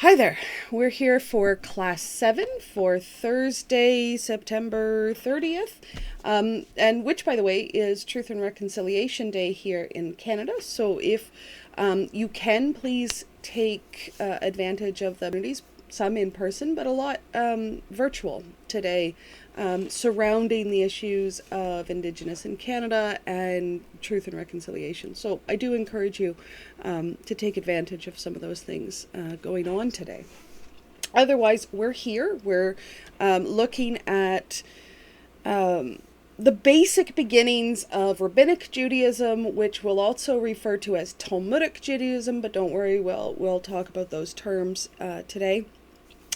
Hi there. We're here for Class 7 for Thursday, September 30th, and which, by the way, is Truth and Reconciliation Day here in Canada. So if you can, please take advantage of the opportunities, some in person, but a lot virtual today, surrounding the issues of Indigenous in Canada and truth and reconciliation. So I do encourage you to take advantage of some of those things going on today. Otherwise, we're here. We're looking at the basic beginnings of Rabbinic Judaism, which we'll also refer to as Talmudic Judaism, but don't worry, we'll talk about those terms today.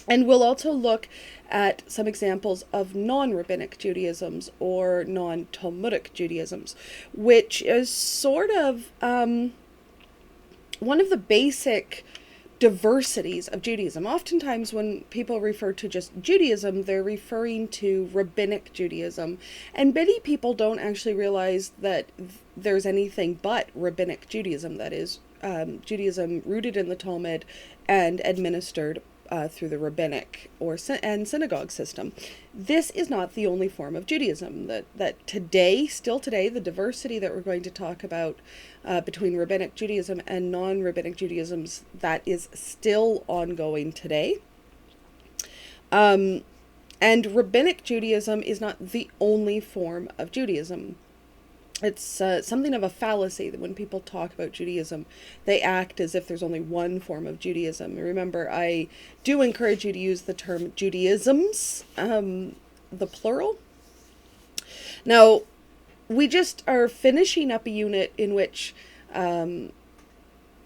And we'll also look at some examples of non-Rabbinic Judaisms or non-Talmudic Judaisms, which is sort of one of the basic diversities of Judaism. Oftentimes when people refer to just Judaism, they're referring to Rabbinic Judaism. And many people don't actually realize that there's anything but Rabbinic Judaism, that is, Judaism rooted in the Talmud and administered through the rabbinic and synagogue system. This is not the only form of Judaism. That today, still today, the diversity that we're going to talk about between Rabbinic Judaism and non-Rabbinic Judaisms, that is still ongoing today. And Rabbinic Judaism is not the only form of Judaism. It's something of a fallacy that when people talk about Judaism, they act as if there's only one form of Judaism. Remember, I do encourage you to use the term Judaisms, the plural. Now, we just are finishing up a unit in which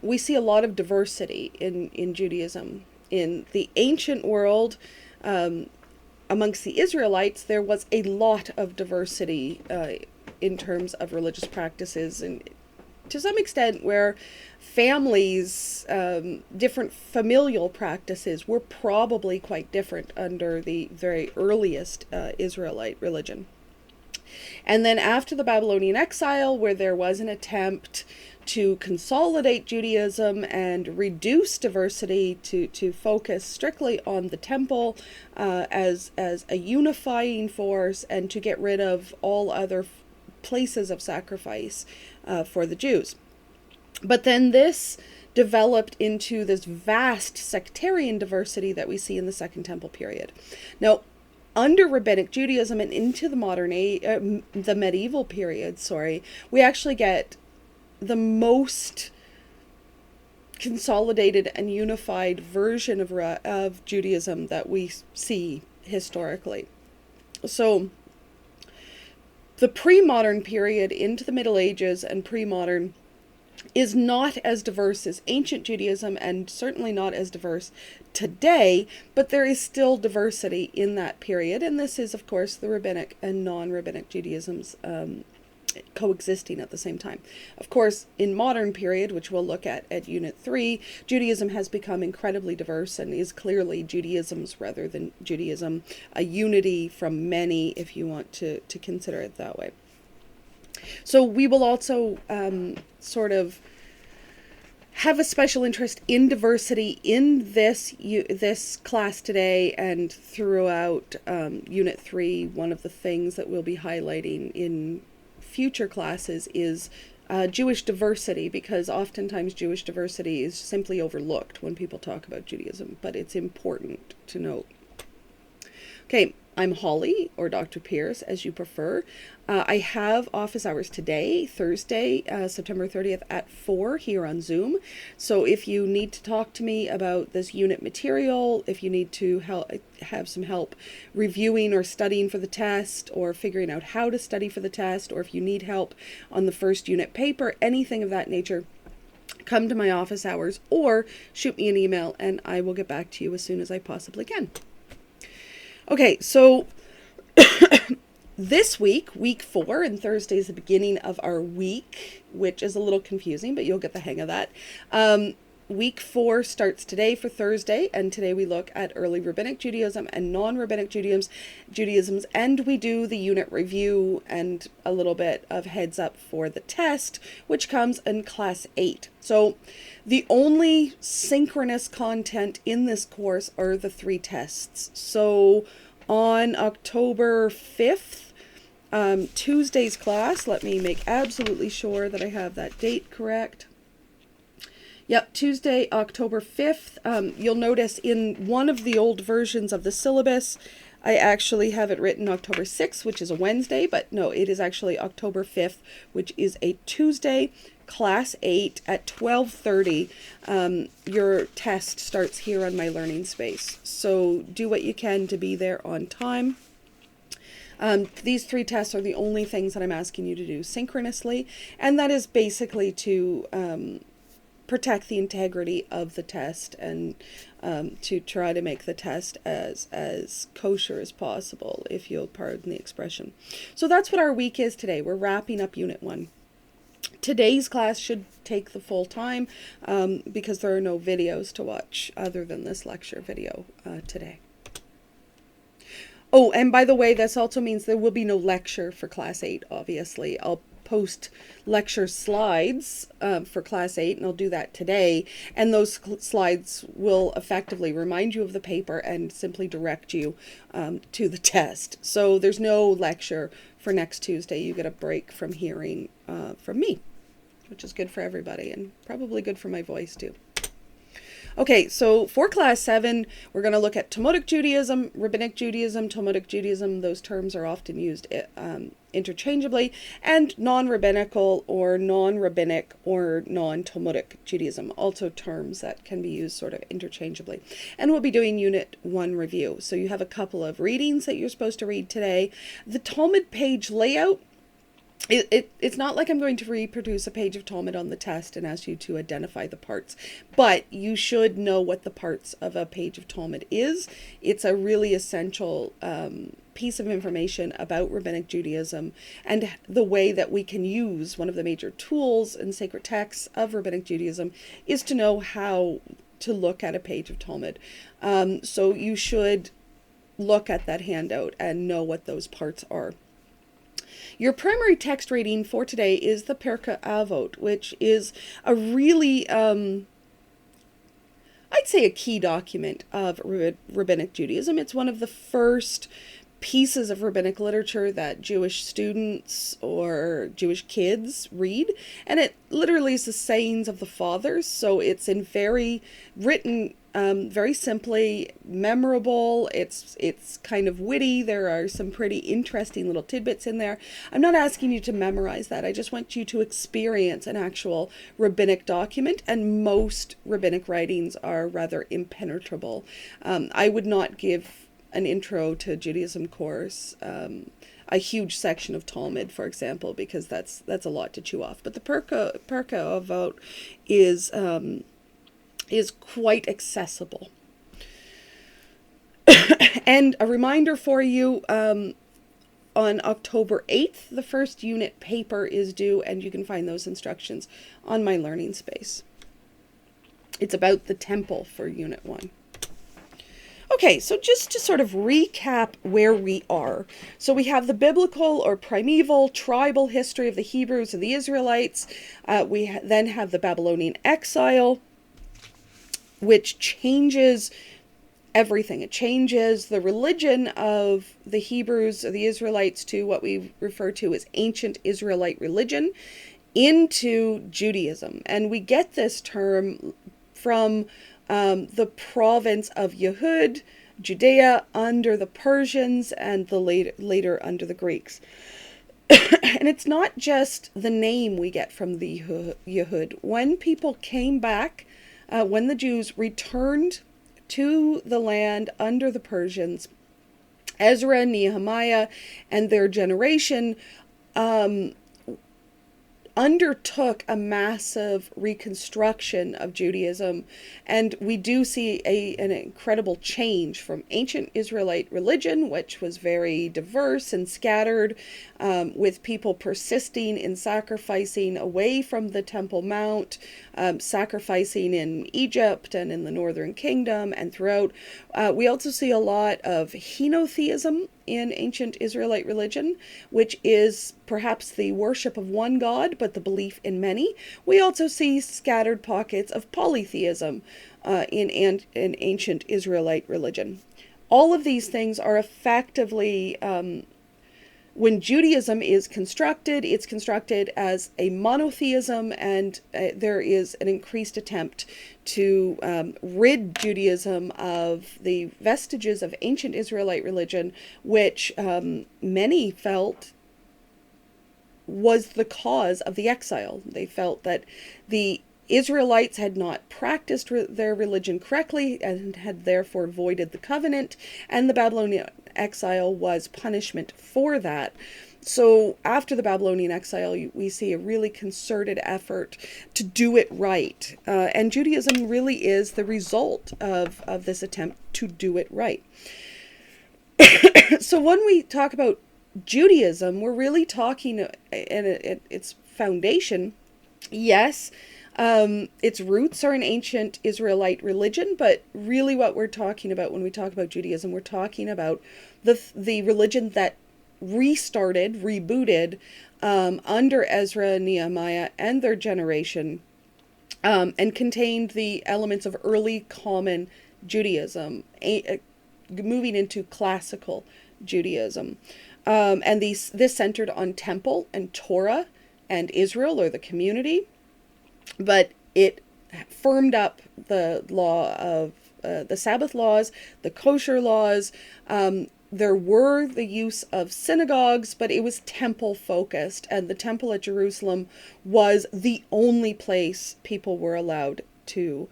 we see a lot of diversity in Judaism. In the ancient world, amongst the Israelites, there was a lot of diversity in terms of religious practices, and to some extent where families, different familial practices were probably quite different under the very earliest Israelite religion. And then after the Babylonian exile, where there was an attempt to consolidate Judaism and reduce diversity to focus strictly on the temple as a unifying force, and to get rid of all other places of sacrifice for the Jews. But then this developed into this vast sectarian diversity that we see in the Second Temple period. Now, under Rabbinic Judaism and into the the medieval period, we actually get the most consolidated and unified version of Judaism that we see historically. So the pre-modern period into the Middle Ages and pre-modern is not as diverse as ancient Judaism, and certainly not as diverse today, but there is still diversity in that period. And this is, of course, the Rabbinic and non-Rabbinic Judaisms coexisting at the same time. Of course, in modern period, which we'll look at Unit 3, Judaism has become incredibly diverse and is clearly Judaisms rather than Judaism, a unity from many, if you want to consider it that way. So we will also sort of have a special interest in diversity in this class today and throughout Unit 3. One of the things that we'll be highlighting in future classes is Jewish diversity, because oftentimes Jewish diversity is simply overlooked when people talk about Judaism, but it's important to note. Okay, I'm Holly, or Dr. Pierce, as you prefer. I have office hours today, Thursday, September 30th at 4 here on Zoom. So if you need to talk to me about this unit material, if you need to have some help reviewing or studying for the test, or figuring out how to study for the test, or if you need help on the first unit paper, anything of that nature, come to my office hours or shoot me an email and I will get back to you as soon as I possibly can. Okay, so this week 4, and Thursday is the beginning of our week, which is a little confusing, but you'll get the hang of that. Week 4 starts today for Thursday, and today we look at early Rabbinic Judaism and non-Rabbinic Judaisms, and we do the unit review and a little bit of heads up for the test, which comes in Class 8. So the only synchronous content in this course are the 3 tests. So on October 5th, Tuesday's class, let me make absolutely sure that I have that date correct. Yep, Tuesday, October 5th. You'll notice in one of the old versions of the syllabus, I actually have it written October 6th, which is a Wednesday, but no, it is actually October 5th, which is a Tuesday, Class 8 at 12:30. Your test starts here on my learning space. So do what you can to be there on time. These 3 tests are the only things that I'm asking you to do synchronously, and that is basically to protect the integrity of the test and to try to make the test as kosher as possible, if you'll pardon the expression. So that's what our week is today. We're wrapping up Unit 1. Today's class should take the full time because there are no videos to watch other than this lecture video today. Oh, and by the way, this also means there will be no lecture for Class 8, obviously. I'll post lecture slides for Class 8, and I'll do that today. And those slides will effectively remind you of the paper and simply direct you to the test. So there's no lecture for next Tuesday. You get a break from hearing from me, which is good for everybody and probably good for my voice too. Okay, so for Class 7, we're going to look at Talmudic Judaism, Rabbinic Judaism, Talmudic Judaism. Those terms are often used interchangeably, and non-rabbinical or non-rabbinic or non-Talmudic Judaism, also terms that can be used sort of interchangeably. And we'll be doing Unit 1 review. So you have a couple of readings that you're supposed to read today. The Talmud page layout, it's not like I'm going to reproduce a page of Talmud on the test and ask you to identify the parts, but you should know what the parts of a page of Talmud is. It's a really essential piece of information about Rabbinic Judaism and the way that we can use one of the major tools and sacred texts of Rabbinic Judaism is to know how to look at a page of Talmud. So you should look at that handout and know what those parts are. Your primary text reading for today is the Pirkei Avot, which is a really, I'd say a key document of Rabbinic Judaism. It's one of the first pieces of rabbinic literature that Jewish students or Jewish kids read, and it literally is the sayings of the fathers, so it's in written very simply, memorable. It's kind of witty. There are some pretty interesting little tidbits in there. I'm not asking you to memorize that. I just want you to experience an actual rabbinic document, and most rabbinic writings are rather impenetrable. I would not give an intro to Judaism course a huge section of Talmud, for example, because that's a lot to chew off. But the Pirkei Avot is quite accessible. And a reminder for you, on October 8th, the first unit paper is due, and you can find those instructions on my learning space. It's about the temple for Unit 1. Okay, so just to sort of recap where we are. So we have the biblical or primeval tribal history of the Hebrews and the Israelites. We then have the Babylonian exile, which changes everything. It changes the religion of the Hebrews or the Israelites to what we refer to as ancient Israelite religion into Judaism. And we get this term from the province of Yehud, Judea, under the Persians, and the later under the Greeks. And it's not just the name we get from the Yehud. When people came back, when the Jews returned to the land under the Persians, Ezra, Nehemiah, and their generation undertook a massive reconstruction of Judaism, and we do see an incredible change from ancient Israelite religion, which was very diverse and scattered, with people persisting in sacrificing away from the Temple Mount, sacrificing in Egypt and in the Northern Kingdom and throughout. We also see a lot of henotheism in ancient Israelite religion, which is perhaps the worship of one god, but the belief in many. We also see scattered pockets of polytheism in ancient Israelite religion. All of these things are effectively, when Judaism is constructed, it's constructed as a monotheism, and there is an increased attempt to rid Judaism of the vestiges of ancient Israelite religion, which many felt was the cause of the exile. They felt that the Israelites had not practiced their religion correctly and had therefore voided the covenant, and the Babylonian exile was punishment for that. So after the Babylonian exile, we see a really concerted effort to do it right. And Judaism really is the result of this attempt to do it right. So when we talk about Judaism, we're really talking, and its foundation, yes, its roots are in ancient Israelite religion, but really what we're talking about when we talk about Judaism, we're talking about the religion that rebooted under Ezra and Nehemiah and their generation, and contained the elements of early common Judaism, moving into classical Judaism. And this centered on temple and Torah and Israel, or the community, but it firmed up the law of the Sabbath laws, the kosher laws. There were the use of synagogues, but it was temple focused, and the temple at Jerusalem was the only place people were allowed to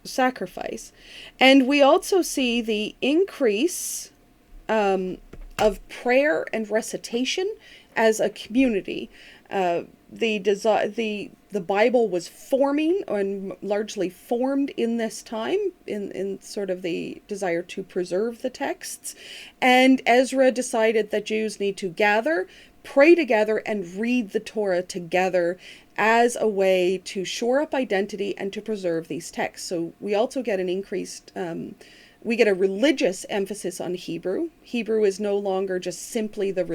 sacrifice. And we also see the increase of prayer and recitation as a community. The Bible was forming and largely formed in this time, in sort of the desire to preserve the texts. And Ezra decided that Jews need to gather, pray together, and read the Torah together as a way to shore up identity and to preserve these texts. So we also get an increased, we get a religious emphasis on Hebrew. Hebrew is no longer just simply the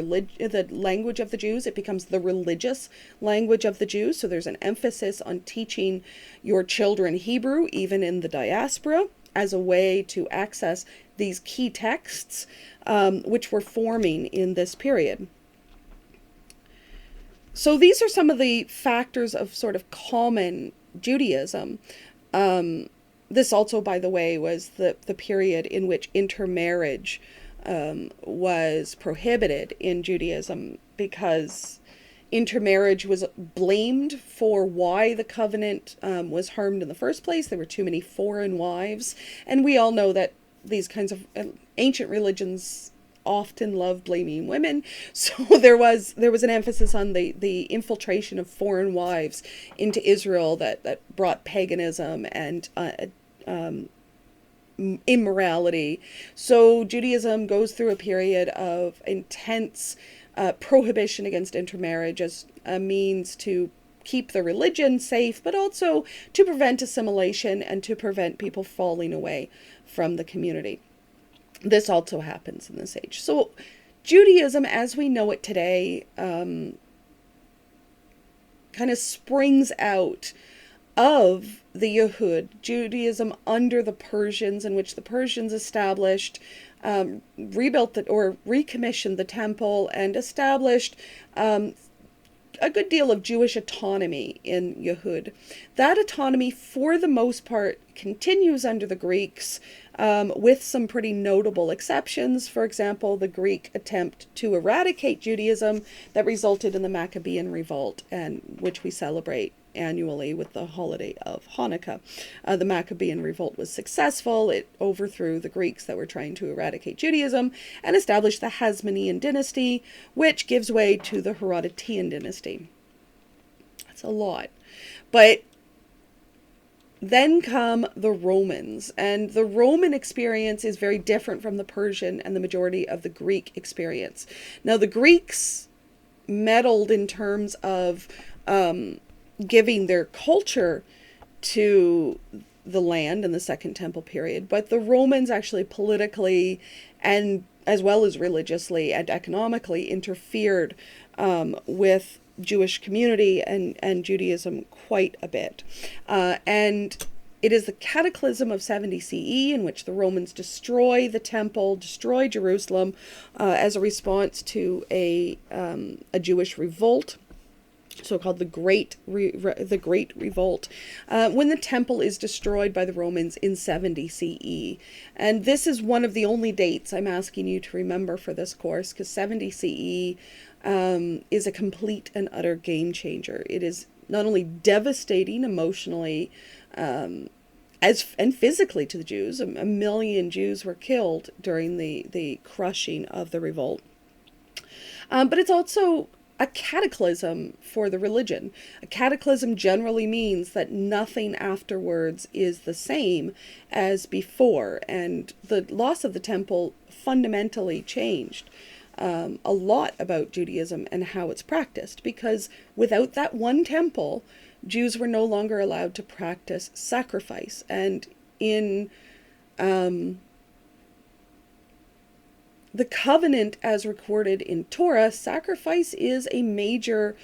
language of the Jews. It becomes the religious language of the Jews. So there's an emphasis on teaching your children Hebrew, even in the diaspora, as a way to access these key texts, which were forming in this period. So these are some of the factors of sort of common Judaism. This also, by the way, was the period in which intermarriage was prohibited in Judaism, because intermarriage was blamed for why the covenant was harmed in the first place. There were too many foreign wives. And we all know that these kinds of ancient religions often love blaming women, so there was an emphasis on the infiltration of foreign wives into Israel that brought paganism and immorality. So Judaism goes through a period of intense prohibition against intermarriage as a means to keep the religion safe, but also to prevent assimilation and to prevent people falling away from the community. This also happens in this age. So Judaism, as we know it today, kind of springs out of the Yehud, Judaism under the Persians, in which the Persians established, rebuilt or recommissioned the temple and established a good deal of Jewish autonomy in Yehud. That autonomy, for the most part, continues under the Greeks, with some pretty notable exceptions. For example, the Greek attempt to eradicate Judaism that resulted in the Maccabean revolt, and which we celebrate annually with the holiday of Hanukkah. The Maccabean revolt was successful. It overthrew the Greeks that were trying to eradicate Judaism and established the Hasmonean dynasty, which gives way to the Herodotean dynasty. That's a lot. But then come the Romans, and the Roman experience is very different from the Persian and the majority of the Greek experience. Now, the Greeks meddled in terms of giving their culture to the land in the Second Temple period, but the Romans actually politically and as well as religiously and economically interfered with Jewish community and Judaism quite a bit. And it is the cataclysm of 70 CE in which the Romans destroy the temple, destroy Jerusalem as a response to a Jewish revolt, so-called the Great Revolt, when the temple is destroyed by the Romans in 70 CE. And this is one of the only dates I'm asking you to remember for this course, because 70 CE is a complete and utter game changer. It is not only devastating emotionally and physically to the Jews. A million Jews were killed during the crushing of the revolt. But it's also a cataclysm for the religion. A cataclysm generally means that nothing afterwards is the same as before, and the loss of the temple fundamentally changed a lot about Judaism and how it's practiced, because without that one temple, Jews were no longer allowed to practice sacrifice. And in the covenant as recorded in Torah, sacrifice is a major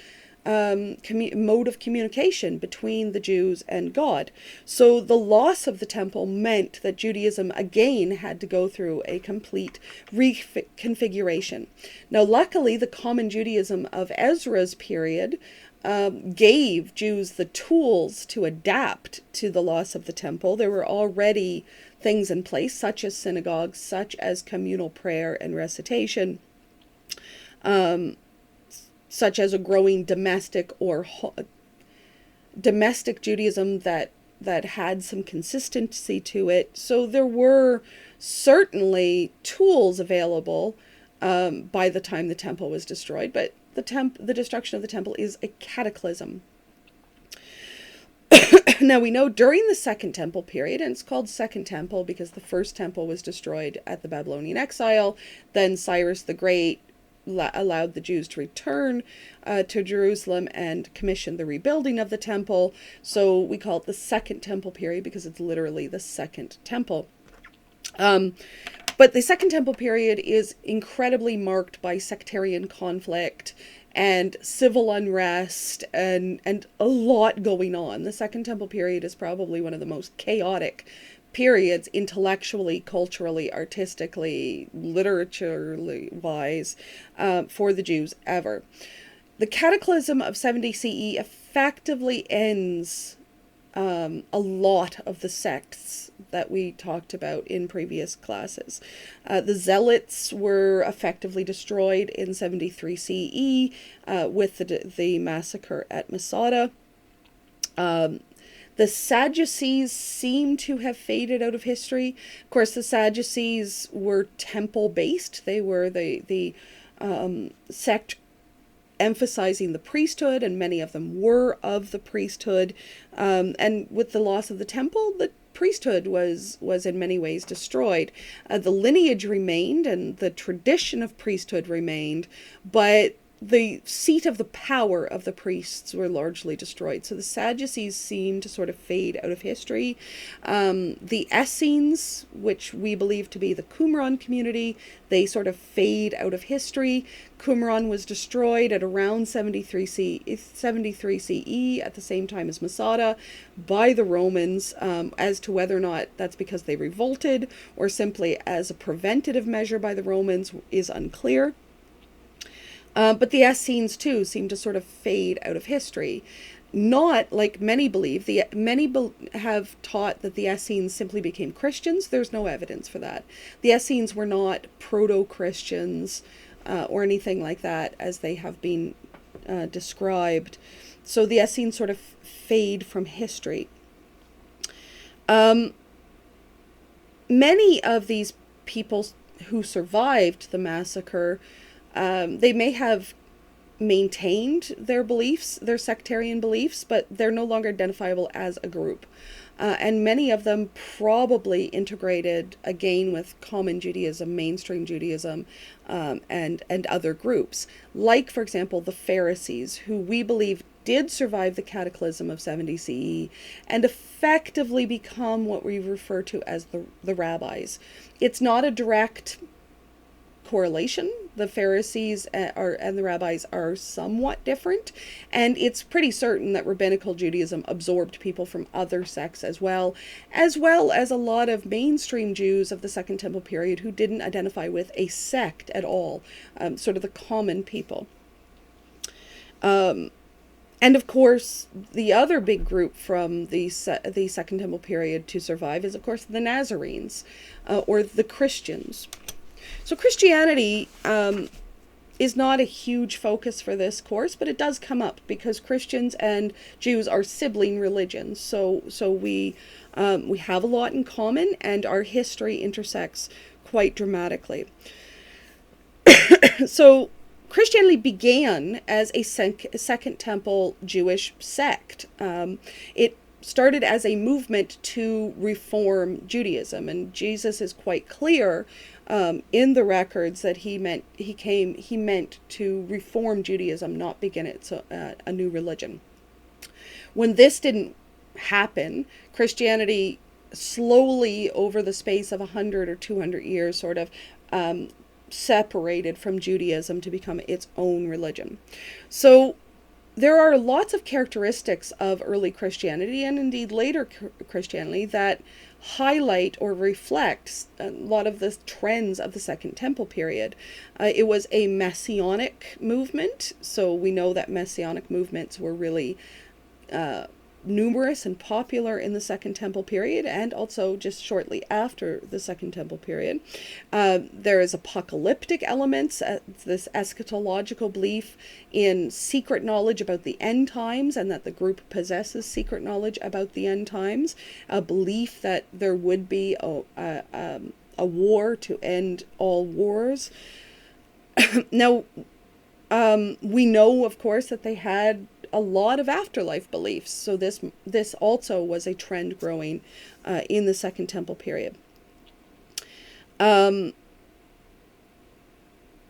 mode of communication between the Jews and God. So the loss of the temple meant that Judaism again had to go through a complete reconfiguration. Now, luckily, the common Judaism of Ezra's period gave Jews the tools to adapt to the loss of the temple. There were already things in place, such as synagogues, such as communal prayer and recitation, such as a growing domestic Judaism that had some consistency to it. So there were certainly tools available by the time the temple was destroyed, but the destruction of the temple is a cataclysm. Now, we know during the Second Temple period, and it's called Second Temple because the First Temple was destroyed at the Babylonian exile, then Cyrus the Great allowed the Jews to return to Jerusalem and commission the rebuilding of the temple. So we call it the Second Temple period because it's literally the Second Temple. But the Second Temple period is incredibly marked by sectarian conflict and civil unrest and a lot going on. The Second Temple period is probably one of the most chaotic periods intellectually, culturally, artistically, literaturely wise for the Jews ever. The cataclysm of 70 CE effectively ends a lot of the sects that we talked about in previous classes. The Zealots were effectively destroyed in 73 CE with the massacre at Masada. The Sadducees seem to have faded out of history. Of course, the Sadducees were temple-based. They were the sect emphasizing the priesthood, and many of them were of the priesthood. And with the loss of the temple, the priesthood was in many ways destroyed. The lineage remained, and the tradition of priesthood remained, but the seat of the power of the priests were largely destroyed. So the Sadducees seem to sort of fade out of history. The Essenes, which we believe to be the Qumran community, they sort of fade out of history. Qumran was destroyed at around 73 CE at the same time as Masada by the Romans. As to whether or not that's because they revolted or simply as a preventative measure by the Romans is unclear. But the Essenes, too, seem to sort of fade out of history. Not like many believe. Many have taught that the Essenes simply became Christians. There's no evidence for that. The Essenes were not proto-Christians or anything like that, as they have been described So the Essenes sort of fade from history. Many of these people who survived the massacre, they may have maintained their beliefs, their sectarian beliefs, but they're no longer identifiable as a group. And many of them probably integrated again with common Judaism, mainstream Judaism, and other groups. Like, for example, the Pharisees, who we believe did survive the cataclysm of 70 CE and effectively become what we refer to as the rabbis. It's not a direct correlation. The Pharisees and the rabbis are somewhat different, and it's pretty certain that rabbinical Judaism absorbed people from other sects as well as a lot of mainstream Jews of the Second Temple period who didn't identify with a sect at all, sort of the common people. And of course, the other big group from the Second Temple period to survive is, of course, the Nazarenes, or the Christians. So Christianity is not a huge focus for this course, but it does come up because Christians and Jews are sibling religions. So we have a lot in common, and our history intersects quite dramatically. So Christianity began as a Second Temple Jewish sect. It started as a movement to reform Judaism, and Jesus is quite clear in the records that he meant to reform Judaism, not begin it a new religion. When this didn't happen, Christianity slowly, over the space of 100 or 200 years, sort of separated from Judaism to become its own religion. So there are lots of characteristics of early Christianity, and indeed later Christianity, that highlight or reflect a lot of the trends of the Second Temple period. It was a messianic movement, so we know that messianic movements were really numerous and popular in the Second Temple period, and also just shortly after the Second Temple period. There is apocalyptic elements, this eschatological belief in secret knowledge about the end times, and that the group possesses secret knowledge about the end times, a belief that there would be a war to end all wars. Now, we know, of course, that they had a lot of afterlife beliefs. So this also was a trend growing in the Second Temple period.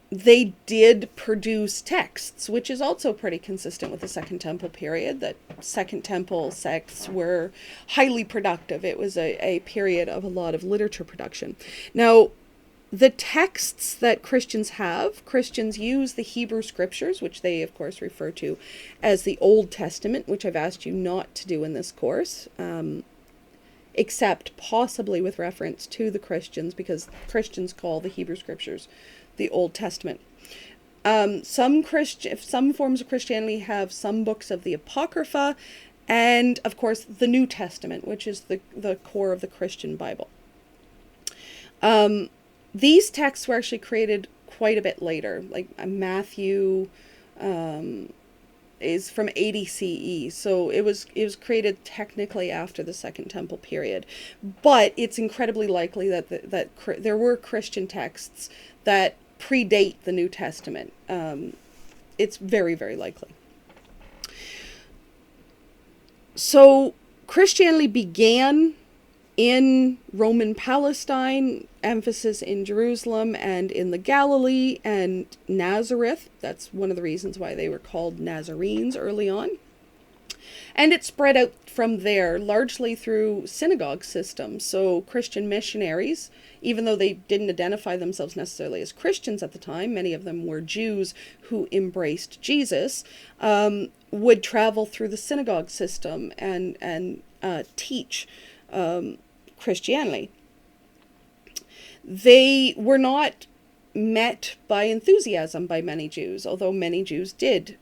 They did produce texts, which is also pretty consistent with the Second Temple period, that Second Temple sects were highly productive. It was a period of a lot of literature production. Now, the texts that Christians use the Hebrew scriptures, which they, of course, refer to as the Old Testament, which I've asked you not to do in this course, except possibly with reference to the Christians, because Christians call the Hebrew scriptures the Old Testament. Some forms of Christianity have some books of the Apocrypha, and, of course, the New Testament, which is the core of the Christian Bible. These texts were actually created quite a bit later, like Matthew is from 80 CE, so it was created technically after the Second Temple period, but it's incredibly likely that there were Christian texts that predate the New Testament. It's very, very likely. So Christianity began in Roman Palestine, emphasis in Jerusalem and in the Galilee and Nazareth. That's one of the reasons why they were called Nazarenes early on. And it spread out from there, largely through synagogue systems. So Christian missionaries, even though they didn't identify themselves necessarily as Christians at the time, many of them were Jews who embraced Jesus, would travel through the synagogue system and teach Christianity. They were not met by enthusiasm by many Jews, although many Jews did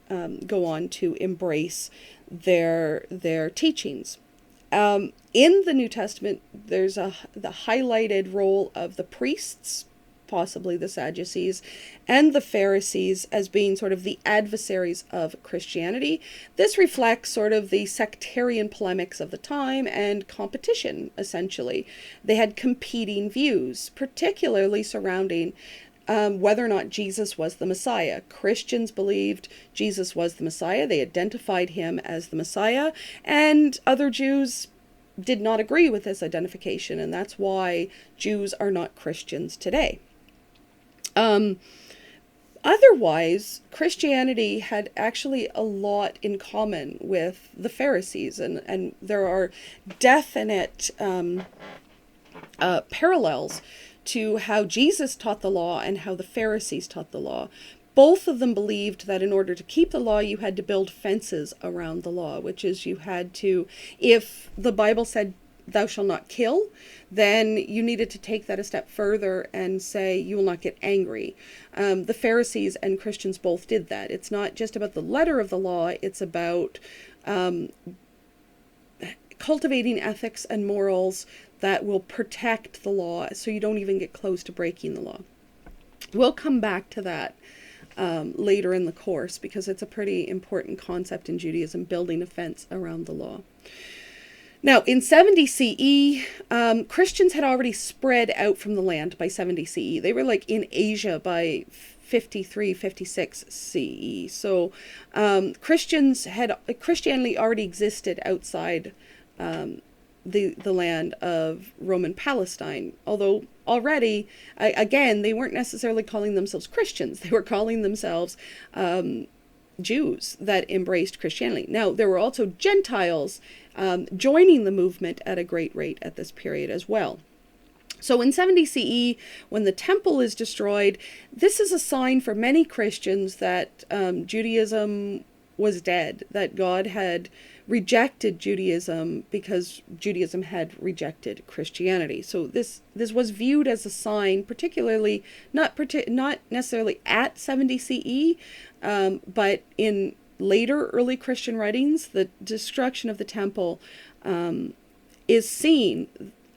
go on to embrace their teachings. In the New Testament, there's the highlighted role of the priests possibly the Sadducees, and the Pharisees as being sort of the adversaries of Christianity. This reflects sort of the sectarian polemics of the time and competition, essentially. They had competing views, particularly surrounding whether or not Jesus was the Messiah. Christians believed Jesus was the Messiah. They identified him as the Messiah, and other Jews did not agree with this identification, and that's why Jews are not Christians today. Otherwise, Christianity had actually a lot in common with the Pharisees, and there are definite parallels to how Jesus taught the law and how the Pharisees taught the law. Both of them believed that in order to keep the law, you had to build fences around the law, which is you had to, if the Bible said thou shalt not kill, then you needed to take that a step further and say you will not get angry. The Pharisees and Christians both did that. It's not just about the letter of the law, it's about cultivating ethics and morals that will protect the law so you don't even get close to breaking the law. We'll come back to that later in the course, because it's a pretty important concept in Judaism, building a fence around the law. Now, in 70 CE, Christians had already spread out from the land by 70 CE. They were like in Asia by 53, 56 CE. So Christianity already existed outside the land of Roman Palestine, although already, again, they weren't necessarily calling themselves Christians. They were calling themselves Jews that embraced Christianity. Now, there were also Gentiles joining the movement at a great rate at this period as well. So in 70 CE, when the temple is destroyed, this is a sign for many Christians that Judaism was dead, that God had rejected Judaism because Judaism had rejected Christianity. So this was viewed as a sign, particularly not necessarily at 70 CE, but in later early Christian writings, the destruction of the temple is seen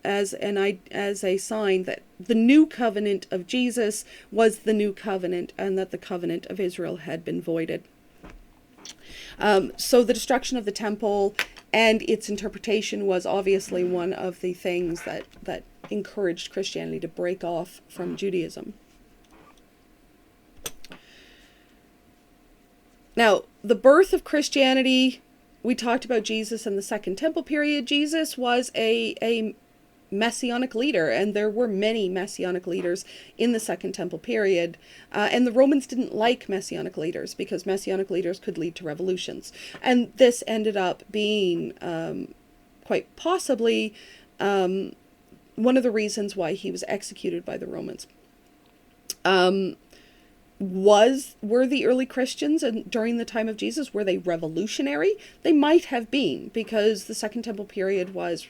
as a sign that the new covenant of Jesus was the new covenant, and that the covenant of Israel had been voided. So the destruction of the temple and its interpretation was obviously one of the things that encouraged Christianity to break off from Judaism. Now, the birth of Christianity, we talked about Jesus in the Second Temple period. Jesus was a messianic leader, and there were many messianic leaders in the Second Temple period, and the Romans didn't like messianic leaders because messianic leaders could lead to revolutions, and this ended up being quite possibly one of the reasons why he was executed by the Romans. Were the early Christians, and during the time of Jesus, were they revolutionary? They might have been, because the Second Temple period was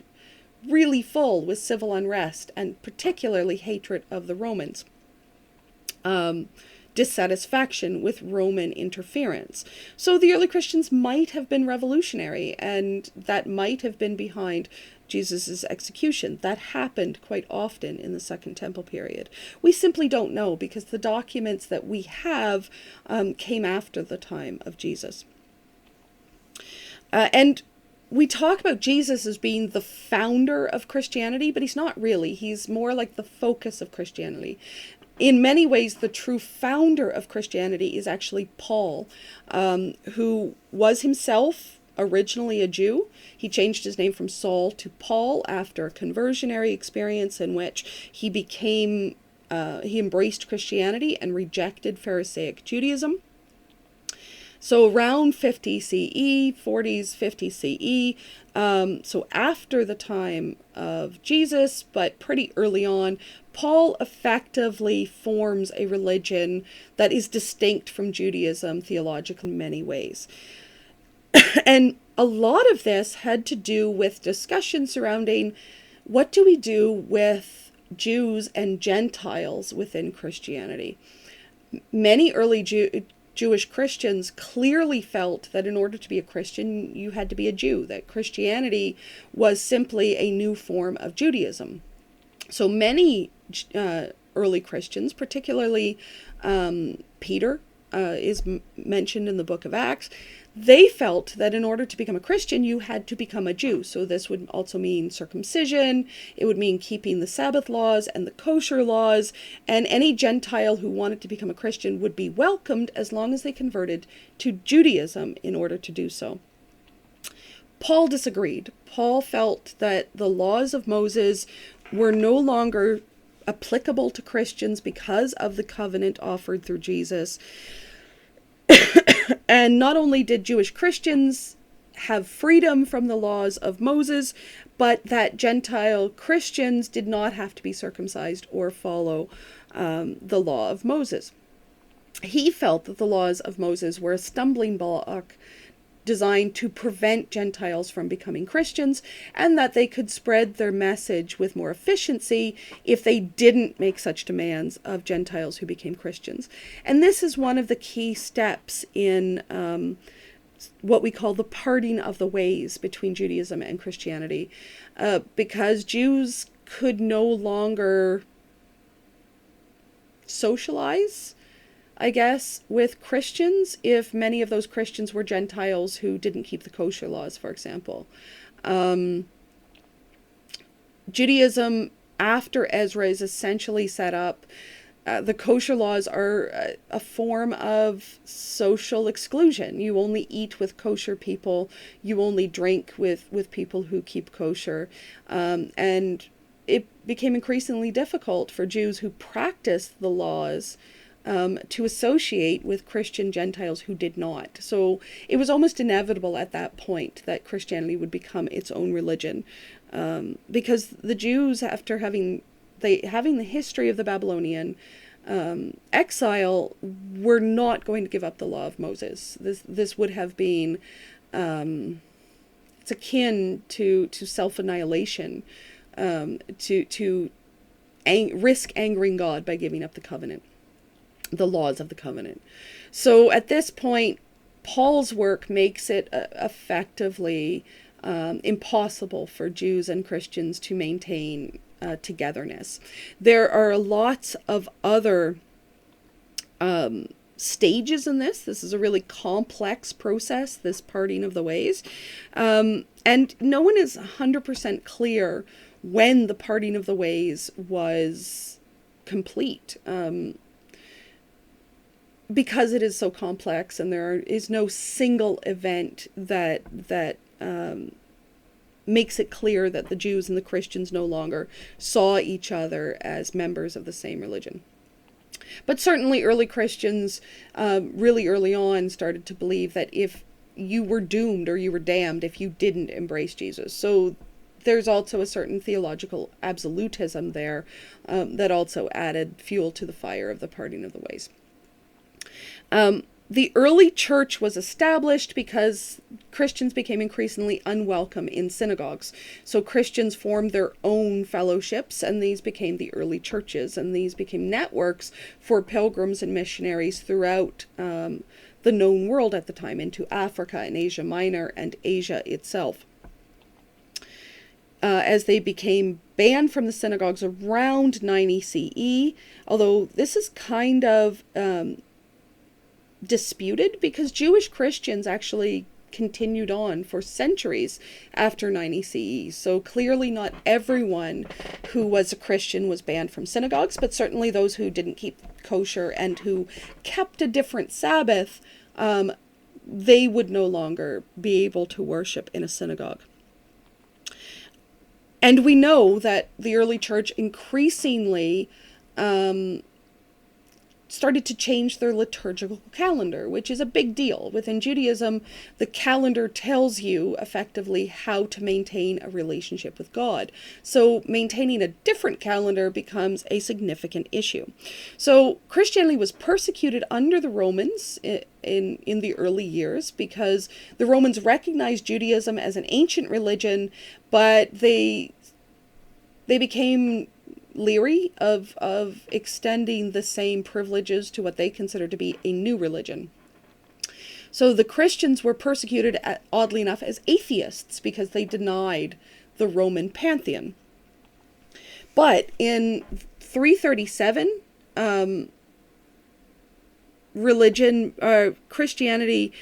really full with civil unrest, and particularly hatred of the Romans, dissatisfaction with Roman interference. So the early Christians might have been revolutionary, and that might have been behind Jesus' execution. That happened quite often in the Second Temple period. We simply don't know, because the documents that we have came after the time of Jesus. And we talk about Jesus as being the founder of Christianity, but he's not really. He's more like the focus of Christianity. In many ways, the true founder of Christianity is actually Paul, who was himself originally a Jew. He changed his name from Saul to Paul after a conversionary experience in which he embraced Christianity and rejected Pharisaic Judaism. So around 50 CE, 40s, 50 CE, so after the time of Jesus, but pretty early on, Paul effectively forms a religion that is distinct from Judaism theologically in many ways. And a lot of this had to do with discussion surrounding what do we do with Jews and Gentiles within Christianity. Many early Jewish Christians clearly felt that in order to be a Christian, you had to be a Jew, that Christianity was simply a new form of Judaism. So many early Christians, particularly Peter is mentioned in the book of Acts. They felt that in order to become a Christian, you had to become a Jew. So this would also mean circumcision. It would mean keeping the Sabbath laws and the kosher laws. And any Gentile who wanted to become a Christian would be welcomed as long as they converted to Judaism in order to do so. Paul disagreed. Paul felt that the laws of Moses were no longer applicable to Christians because of the covenant offered through Jesus. And not only did Jewish Christians have freedom from the laws of Moses, but that Gentile Christians did not have to be circumcised or follow the law of Moses. He felt that the laws of Moses were a stumbling block designed to prevent Gentiles from becoming Christians, and that they could spread their message with more efficiency if they didn't make such demands of Gentiles who became Christians. And this is one of the key steps in what we call the parting of the ways between Judaism and Christianity, because Jews could no longer socialize, I guess, with Christians if many of those Christians were Gentiles who didn't keep the kosher laws, for example. Judaism, after Ezra, is essentially set up. The kosher laws are a form of social exclusion. You only eat with kosher people. You only drink with people who keep kosher. And it became increasingly difficult for Jews who practiced the laws to associate with Christian Gentiles who did not. So it was almost inevitable at that point that Christianity would become its own religion, because the Jews, after having the history of the Babylonian exile, were not going to give up the law of Moses. This would have been it's akin to self-annihilation, to risk angering God by giving up the covenant, the laws of the covenant. So at this point, Paul's work makes it effectively impossible for Jews and Christians to maintain togetherness. There are lots of other stages in this. This is a really complex process, this parting of the ways. And no one is 100% clear when the parting of the ways was complete. Because it is so complex, and there is no single event that makes it clear that the Jews and the Christians no longer saw each other as members of the same religion. But certainly early Christians, really early on, started to believe that if you were doomed or you were damned if you didn't embrace Jesus. So there's also a certain theological absolutism there that also added fuel to the fire of the parting of the ways. The early church was established because Christians became increasingly unwelcome in synagogues. So Christians formed their own fellowships, and these became the early churches, and these became networks for pilgrims and missionaries throughout the known world at the time, into Africa and Asia Minor and Asia itself. As they became banned from the synagogues around 90 CE, although this is kind of disputed, because Jewish Christians actually continued on for centuries after 90 CE. So clearly not everyone who was a Christian was banned from synagogues, but certainly those who didn't keep kosher and who kept a different Sabbath, they would no longer be able to worship in a synagogue. And we know that the early church increasingly started to change their liturgical calendar, which is a big deal. Within Judaism, the calendar tells you effectively how to maintain a relationship with God. So maintaining a different calendar becomes a significant issue. So Christianity was persecuted under the Romans in the early years, because the Romans recognized Judaism as an ancient religion, but they became leery of extending the same privileges to what they considered to be a new religion. So the Christians were persecuted, oddly enough, as atheists because they denied the Roman pantheon. But in 337, Christianity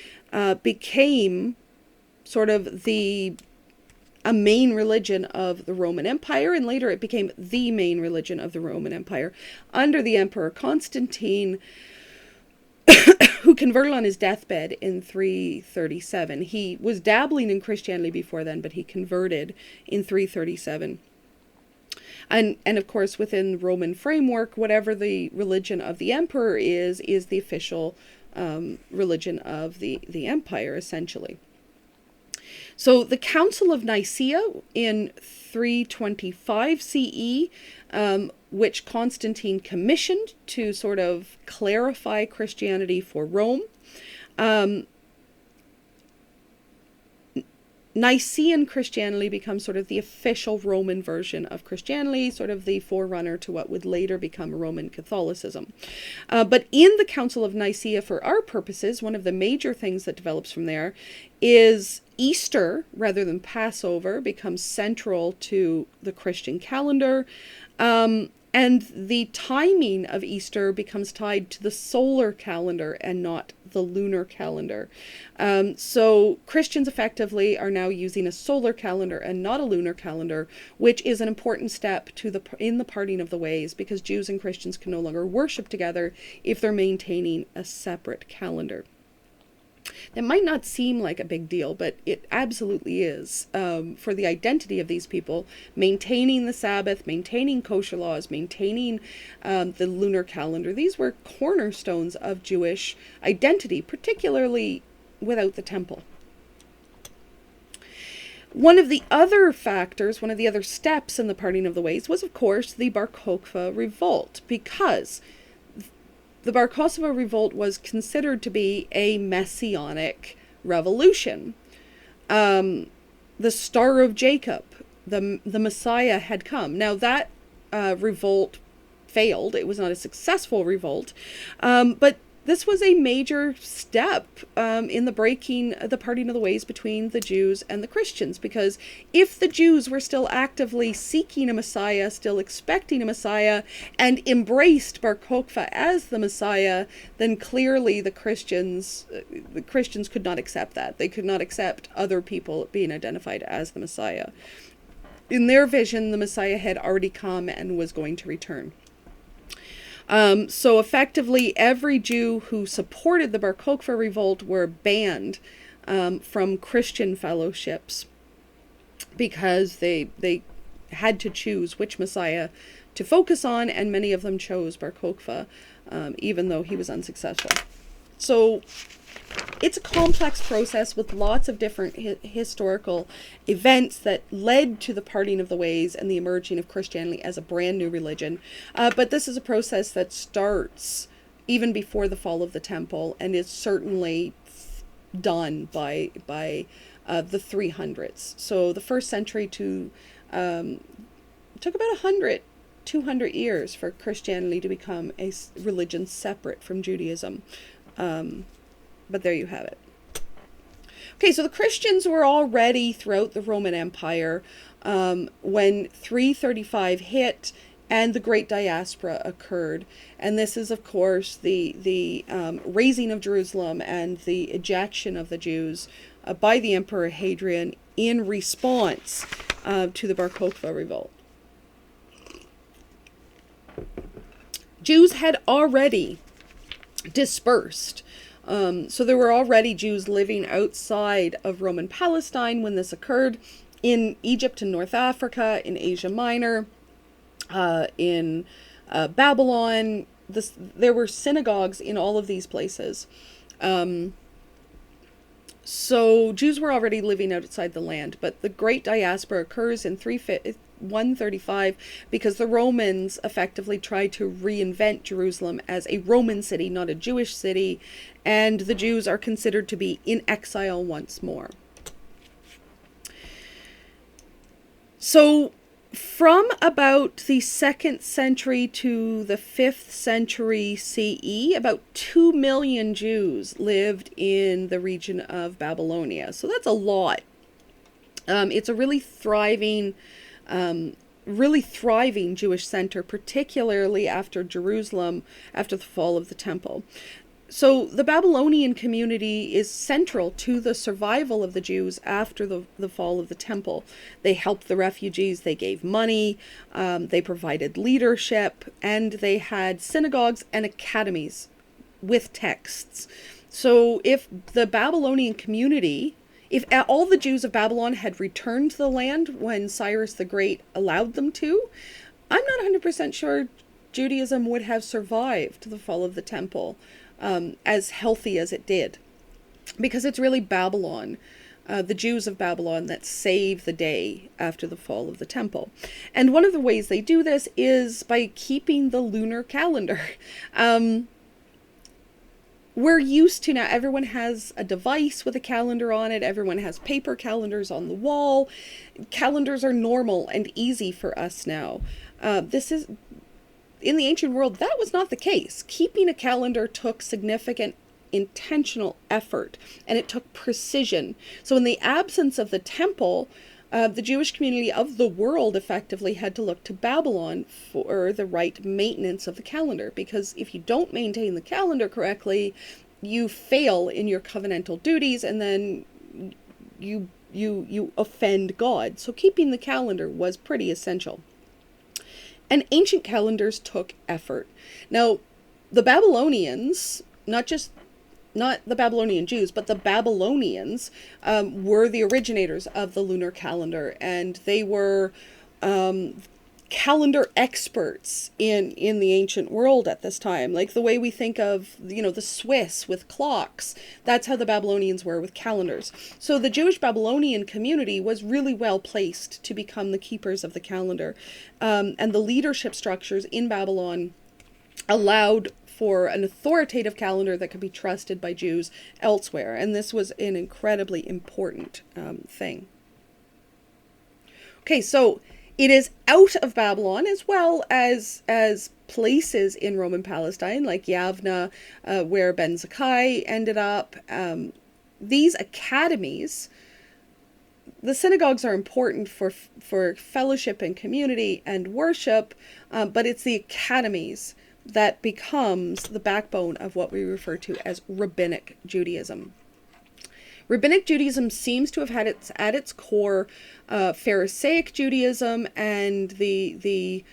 became sort of a main religion of the Roman Empire, and later it became the main religion of the Roman Empire under the Emperor Constantine, who converted on his deathbed in 337. He was dabbling in Christianity before then, but he converted in 337. And of course, within the Roman framework, whatever the religion of the emperor is the official religion of the empire, essentially. So the Council of Nicaea in 325 CE, which Constantine commissioned to sort of clarify Christianity for Rome. Nicene Christianity becomes sort of the official Roman version of Christianity, sort of the forerunner to what would later become Roman Catholicism. But in the Council of Nicaea, for our purposes, one of the major things that develops from there is Easter, rather than Passover, becomes central to the Christian calendar. And the timing of Easter becomes tied to the solar calendar and not the lunar calendar. So Christians effectively are now using a solar calendar and not a lunar calendar, which is an important step in the parting of the ways, because Jews and Christians can no longer worship together if they're maintaining a separate calendar. That might not seem like a big deal, but it absolutely is, for the identity of these people, maintaining the Sabbath, maintaining kosher laws, maintaining the lunar calendar. These were cornerstones of Jewish identity, particularly without the temple. One of the other factors, one of the other steps in the parting of the ways was, of course, the Bar Kokhba revolt, because the Bar Kokhba revolt was considered to be a messianic revolution. The Star of Jacob, the Messiah had come. Now that revolt failed. It was not a successful revolt, but this was a major step in the parting of the ways between the Jews and the Christians, because if the Jews were still actively seeking a Messiah, still expecting a Messiah, and embraced Bar Kokhba as the Messiah, then clearly the Christians could not accept that. They could not accept other people being identified as the Messiah. In their vision, the Messiah had already come and was going to return. So effectively, every Jew who supported the Bar Kokhba revolt were banned from Christian fellowships, because they had to choose which Messiah to focus on, and many of them chose Bar Kokhba, even though he was unsuccessful. So it's a complex process with lots of different historical events that led to the parting of the ways and the emerging of Christianity as a brand new religion. But this is a process that starts even before the fall of the temple, and is certainly done by the 300s. So the first century took about 200 years for Christianity to become a religion separate from Judaism. But there you have it. Okay, so the Christians were already throughout the Roman Empire when 335 hit and the Great Diaspora occurred. And this is, of course, the razing of Jerusalem and the ejection of the Jews by the Emperor Hadrian in response to the Bar Kokhba revolt. Jews had already dispersed. So there were already Jews living outside of Roman Palestine when this occurred, in Egypt and North Africa, in Asia Minor, in Babylon. There were synagogues in all of these places. So Jews were already living outside the land, but the Great Diaspora occurs in 135 because the Romans effectively tried to reinvent Jerusalem as a Roman city, not a Jewish city, and the Jews are considered to be in exile once more. So from about the 2nd century to the 5th century CE, about 2 million Jews lived in the region of Babylonia. So that's a lot. It's a really thriving really thriving Jewish center, particularly after Jerusalem, after the fall of the temple. So the Babylonian community is central to the survival of the Jews after the fall of the temple. They helped the refugees, they gave money, they provided leadership, and they had synagogues and academies with texts. So if the Babylonian community, if all the Jews of Babylon had returned to the land when Cyrus the Great allowed them to, I'm not 100% sure Judaism would have survived the fall of the temple as healthy as it did. Because it's really Babylon, the Jews of Babylon, that save the day after the fall of the temple. And one of the ways they do this is by keeping the lunar calendar. We're used to now, everyone has a device with a calendar on it. Everyone has paper calendars on the wall. Calendars are normal and easy for us now. In the ancient world, that was not the case. Keeping a calendar took significant intentional effort, and it took precision. So in the absence of the temple, the Jewish community of the world effectively had to look to Babylon for the right maintenance of the calendar, because if you don't maintain the calendar correctly, you fail in your covenantal duties, and then you offend God. So keeping the calendar was pretty essential. And ancient calendars took effort. Now, the Babylonians, not the Babylonian Jews, but the Babylonians were the originators of the lunar calendar, and they were calendar experts in the ancient world at this time. Like the way we think of, the Swiss with clocks, that's how the Babylonians were with calendars. So the Jewish Babylonian community was really well placed to become the keepers of the calendar. And the leadership structures in Babylon allowed for an authoritative calendar that could be trusted by Jews elsewhere. And this was an incredibly important thing. Okay, so it is out of Babylon, as well as places in Roman Palestine, like Yavna, where Ben Zakkai ended up. These academies, the synagogues are important for fellowship and community and worship, but it's the academies that becomes the backbone of what we refer to as Rabbinic Judaism. Rabbinic Judaism seems to have had at its core Pharisaic Judaism and the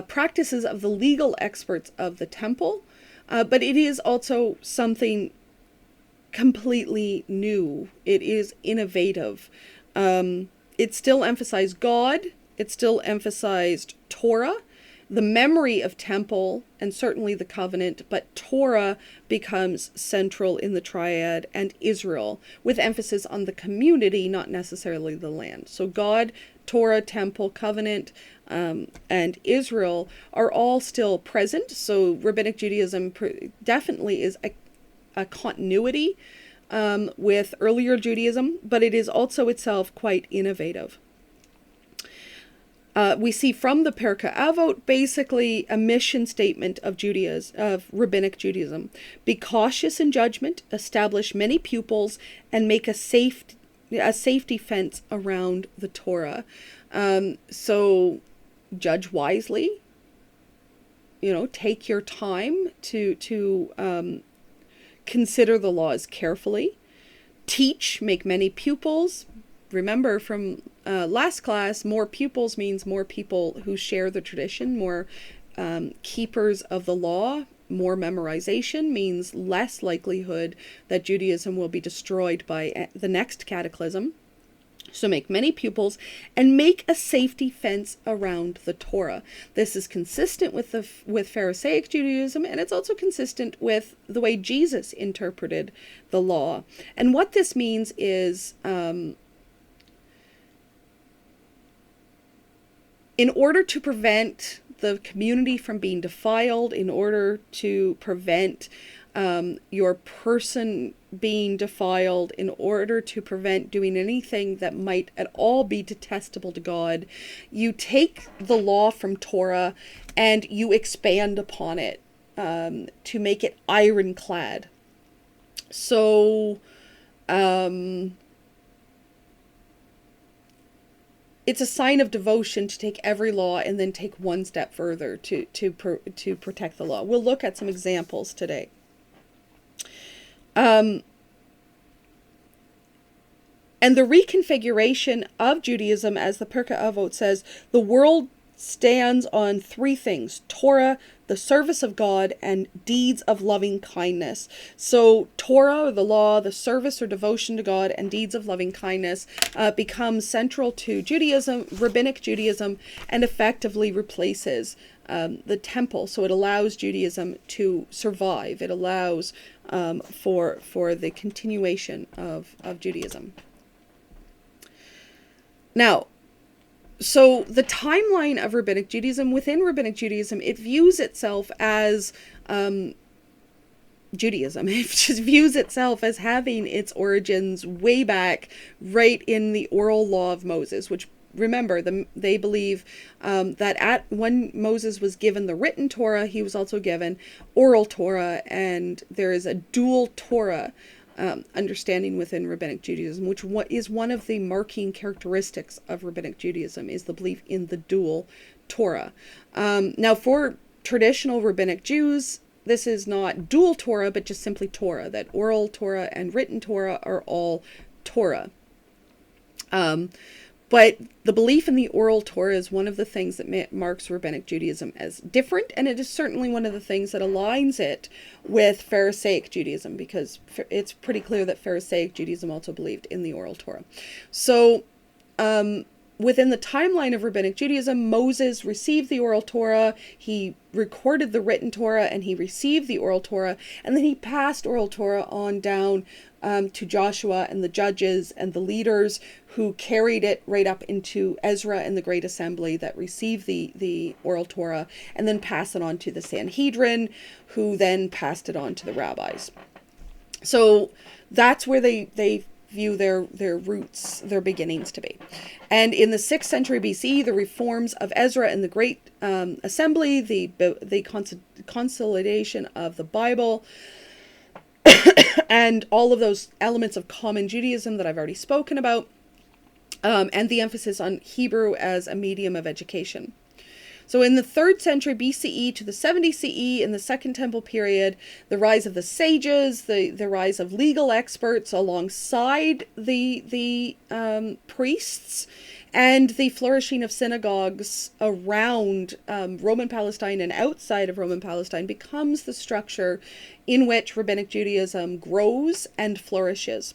practices of the legal experts of the temple, but it is also something completely new. It is innovative. It still emphasized God. It still emphasized Torah, the memory of temple, and certainly the covenant, but Torah becomes central in the triad, and Israel, with emphasis on the community, not necessarily the land. So God, Torah, temple, covenant, and Israel are all still present. So Rabbinic Judaism definitely is a continuity with earlier Judaism, but it is also itself quite innovative. We see from the Pirkei Avot basically a mission statement of Rabbinic Judaism. Be cautious in judgment, establish many pupils, and make a safety fence around the Torah. So judge wisely. Take your time to consider the laws carefully. Teach, make many pupils. Remember from last class, more pupils means more people who share the tradition, more keepers of the law. More memorization means less likelihood that Judaism will be destroyed by the next cataclysm. So make many pupils and make a safety fence around the Torah. This is consistent with Pharisaic Judaism, and it's also consistent with the way Jesus interpreted the law. And what this means is in order to prevent the community from being defiled, in order to prevent your person being defiled, in order to prevent doing anything that might at all be detestable to God, you take the law from Torah and you expand upon it to make it ironclad. So it's a sign of devotion to take every law and then take one step further to protect the law. We'll look at some examples today. And the reconfiguration of Judaism, as the Pirkei Avot says, the world stands on three things: Torah, the service of God, and deeds of loving kindness. So Torah, or the law, the service or devotion to God, and deeds of loving kindness becomes central to Judaism, rabbinic Judaism, and effectively replaces the temple. So it allows Judaism to survive. It allows for the continuation of Judaism. Now, so the timeline of Rabbinic Judaism, within Rabbinic Judaism, it views itself as Judaism. It just views itself as having its origins way back right in the oral law of Moses, which, remember, they believe that when Moses was given the written Torah, he was also given oral Torah, and there is a dual Torah understanding within Rabbinic Judaism, which is one of the marking characteristics of Rabbinic Judaism, is the belief in the dual Torah. Now, for traditional Rabbinic Jews, this is not dual Torah, but just simply Torah, that oral Torah and written Torah are all Torah. But the belief in the oral Torah is one of the things that marks Rabbinic Judaism as different, and it is certainly one of the things that aligns it with Pharisaic Judaism, because it's pretty clear that Pharisaic Judaism also believed in the oral Torah. So within the timeline of Rabbinic Judaism, Moses received the oral Torah, he recorded the written Torah, and he received the oral Torah, and then he passed oral Torah on down to Joshua and the judges and the leaders who carried it right up into Ezra and the Great Assembly that received the oral Torah, and then passed it on to the Sanhedrin, who then passed it on to the rabbis. So that's where they view their roots, their beginnings to be. And in the 6th century BC, the reforms of Ezra and the Great Assembly, the consolidation of the Bible, and all of those elements of common Judaism that I've already spoken about, and the emphasis on Hebrew as a medium of education. So in the 3rd century BCE to the 70 CE, in the Second Temple period, the rise of the sages, the rise of legal experts alongside the priests, and the flourishing of synagogues around Roman Palestine and outside of Roman Palestine becomes the structure in which Rabbinic Judaism grows and flourishes.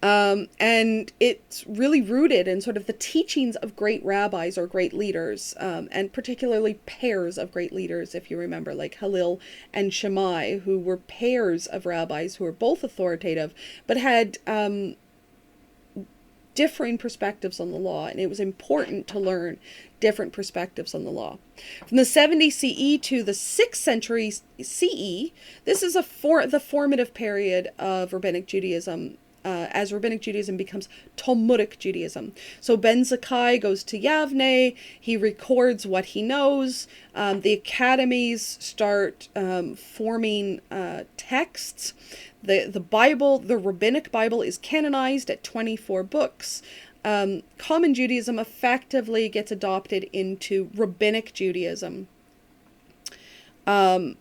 And it's really rooted in sort of the teachings of great rabbis or great leaders, and particularly pairs of great leaders, if you remember, like Hillel and Shammai, who were pairs of rabbis who were both authoritative, but had differing perspectives on the law, and it was important to learn different perspectives on the law. From the 70 CE to the 6th century CE, this is the formative period of Rabbinic Judaism, as Rabbinic Judaism becomes Talmudic Judaism. So Ben Zakkai goes to Yavne, he records what he knows, the academies start forming texts. The Bible, the Rabbinic Bible, is canonized at 24 books. Common Judaism effectively gets adopted into Rabbinic Judaism. I'm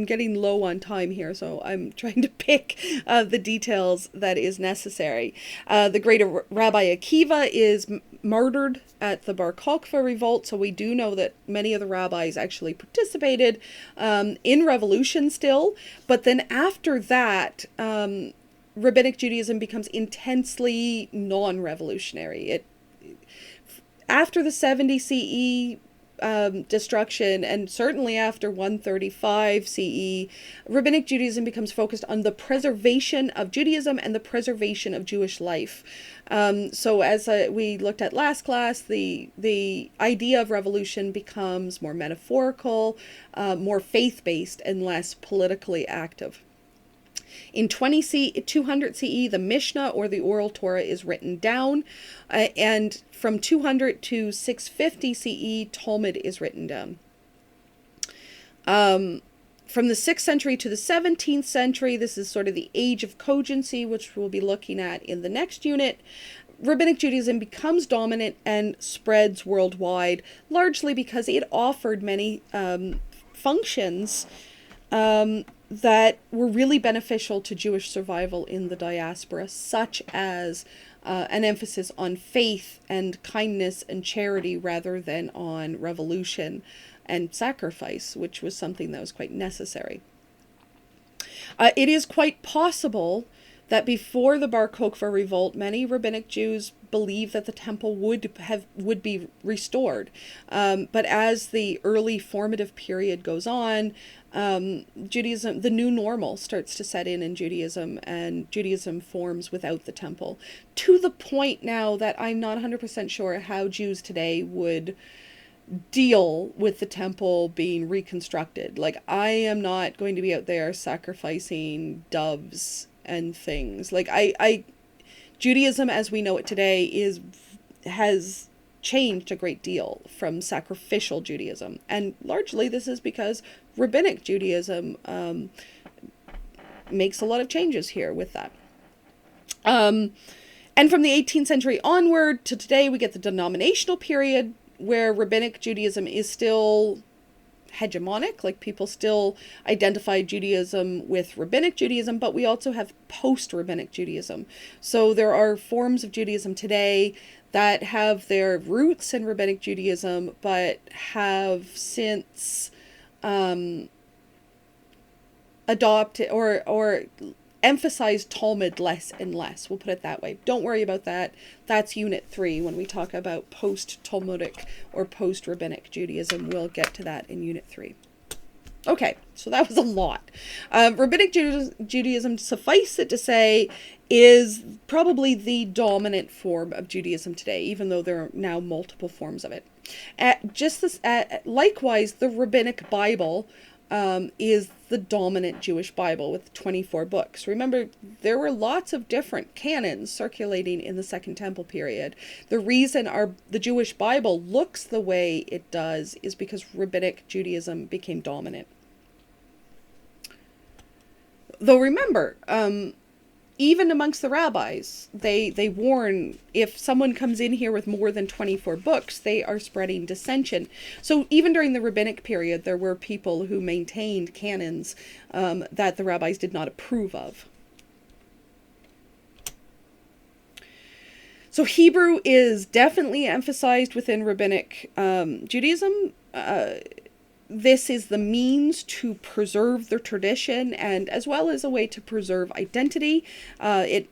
getting low on time here, so I'm trying to pick the details that is necessary. The great Rabbi Akiva is martyred at the Bar Kokhba revolt, so we do know that many of the rabbis actually participated in revolution still, but then after that, Rabbinic Judaism becomes intensely non-revolutionary. After the 70 CE destruction, and certainly after 135 CE, Rabbinic Judaism becomes focused on the preservation of Judaism and the preservation of Jewish life. So as we looked at last class, the idea of revolution becomes more metaphorical, more faith-based, and less politically active. In 200 CE, the Mishnah, or the Oral Torah, is written down, and from 200 to 650 CE, Talmud is written down. From the 6th century to the 17th century, this is sort of the age of cogency, which we'll be looking at in the next unit. Rabbinic Judaism becomes dominant and spreads worldwide, largely because it offered many functions that were really beneficial to Jewish survival in the diaspora, such as an emphasis on faith and kindness and charity rather than on revolution and sacrifice, which was something that was quite necessary. It is quite possible that before the Bar Kokhba revolt, many rabbinic Jews believed that the temple would be restored. But as the early formative period goes on, Judaism, the new normal, starts to set in Judaism, and Judaism forms without the temple, to the point now that I'm not 100% sure how Jews today would deal with the temple being reconstructed. Like, I am not going to be out there sacrificing doves and things. Like, Judaism as we know it today has changed a great deal from sacrificial Judaism, and largely this is because rabbinic Judaism makes a lot of changes here with that. And from the 18th century onward to today, we get the denominational period, where rabbinic Judaism is still hegemonic, like people still identify Judaism with rabbinic Judaism, but we also have post-rabbinic Judaism. So there are forms of Judaism today that have their roots in rabbinic Judaism, but have since adopted or emphasized Talmud less and less. We'll put it that way. Don't worry about that. That's Unit 3 when we talk about post-Talmudic or post-rabbinic Judaism. We'll get to that in Unit 3. Okay, so that was a lot. Rabbinic Judaism, suffice it to say, is probably the dominant form of Judaism today, even though there are now multiple forms of it. Likewise, the Rabbinic Bible is the dominant Jewish Bible with 24 books. Remember, there were lots of different canons circulating in the Second Temple period. The reason the Jewish Bible looks the way it does is because Rabbinic Judaism became dominant. Though remember, even amongst the rabbis, they warn if someone comes in here with more than 24 books, they are spreading dissension. So even during the rabbinic period, there were people who maintained canons that the rabbis did not approve of. So Hebrew is definitely emphasized within rabbinic Judaism. This is the means to preserve the tradition, and as well as a way to preserve identity. It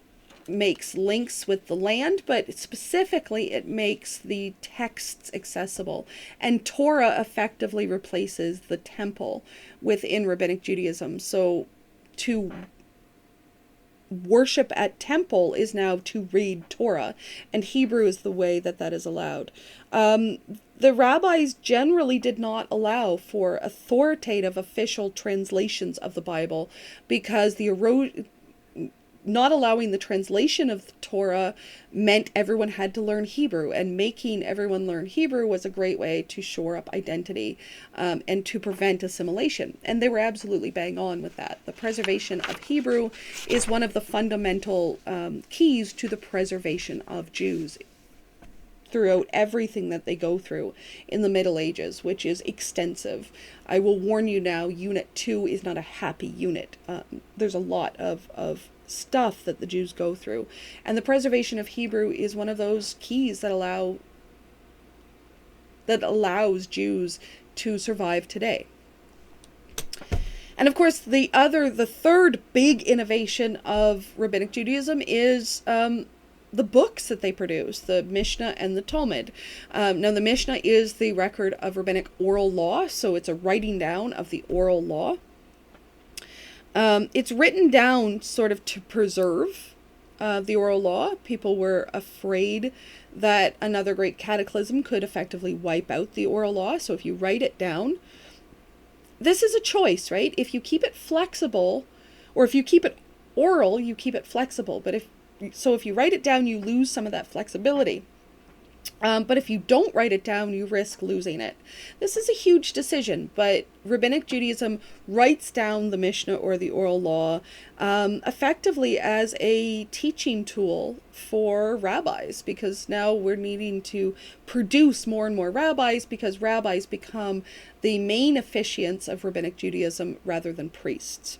makes links with the land, but specifically it makes the texts accessible. And Torah effectively replaces the temple within rabbinic Judaism. So to worship at temple is now to read Torah, and Hebrew is the way that is allowed. The rabbis generally did not allow for authoritative official translations of the Bible because not allowing the translation of the Torah meant everyone had to learn Hebrew, and making everyone learn Hebrew was a great way to shore up identity and to prevent assimilation. And they were absolutely bang on with that. The preservation of Hebrew is one of the fundamental keys to the preservation of Jews throughout everything that they go through in the Middle Ages, which is extensive. I will warn you now, Unit 2 is not a happy unit. There's a lot of stuff that the Jews go through, and the preservation of Hebrew is one of those keys that allows Jews to survive today. And of course, the third big innovation of rabbinic Judaism is the books that they produce, the Mishnah and the Talmud. Now, the Mishnah is the record of rabbinic oral law, so it's a writing down of the oral law. It's written down sort of to preserve the oral law. People were afraid that another great cataclysm could effectively wipe out the oral law, so if you write it down, this is a choice, right? If you keep it flexible, or if you keep it oral, you keep it flexible, but if you write it down, you lose some of that flexibility. But if you don't write it down, you risk losing it. This is a huge decision, but Rabbinic Judaism writes down the Mishnah or the oral law effectively as a teaching tool for rabbis, because now we're needing to produce more and more rabbis, because rabbis become the main officiants of Rabbinic Judaism rather than priests.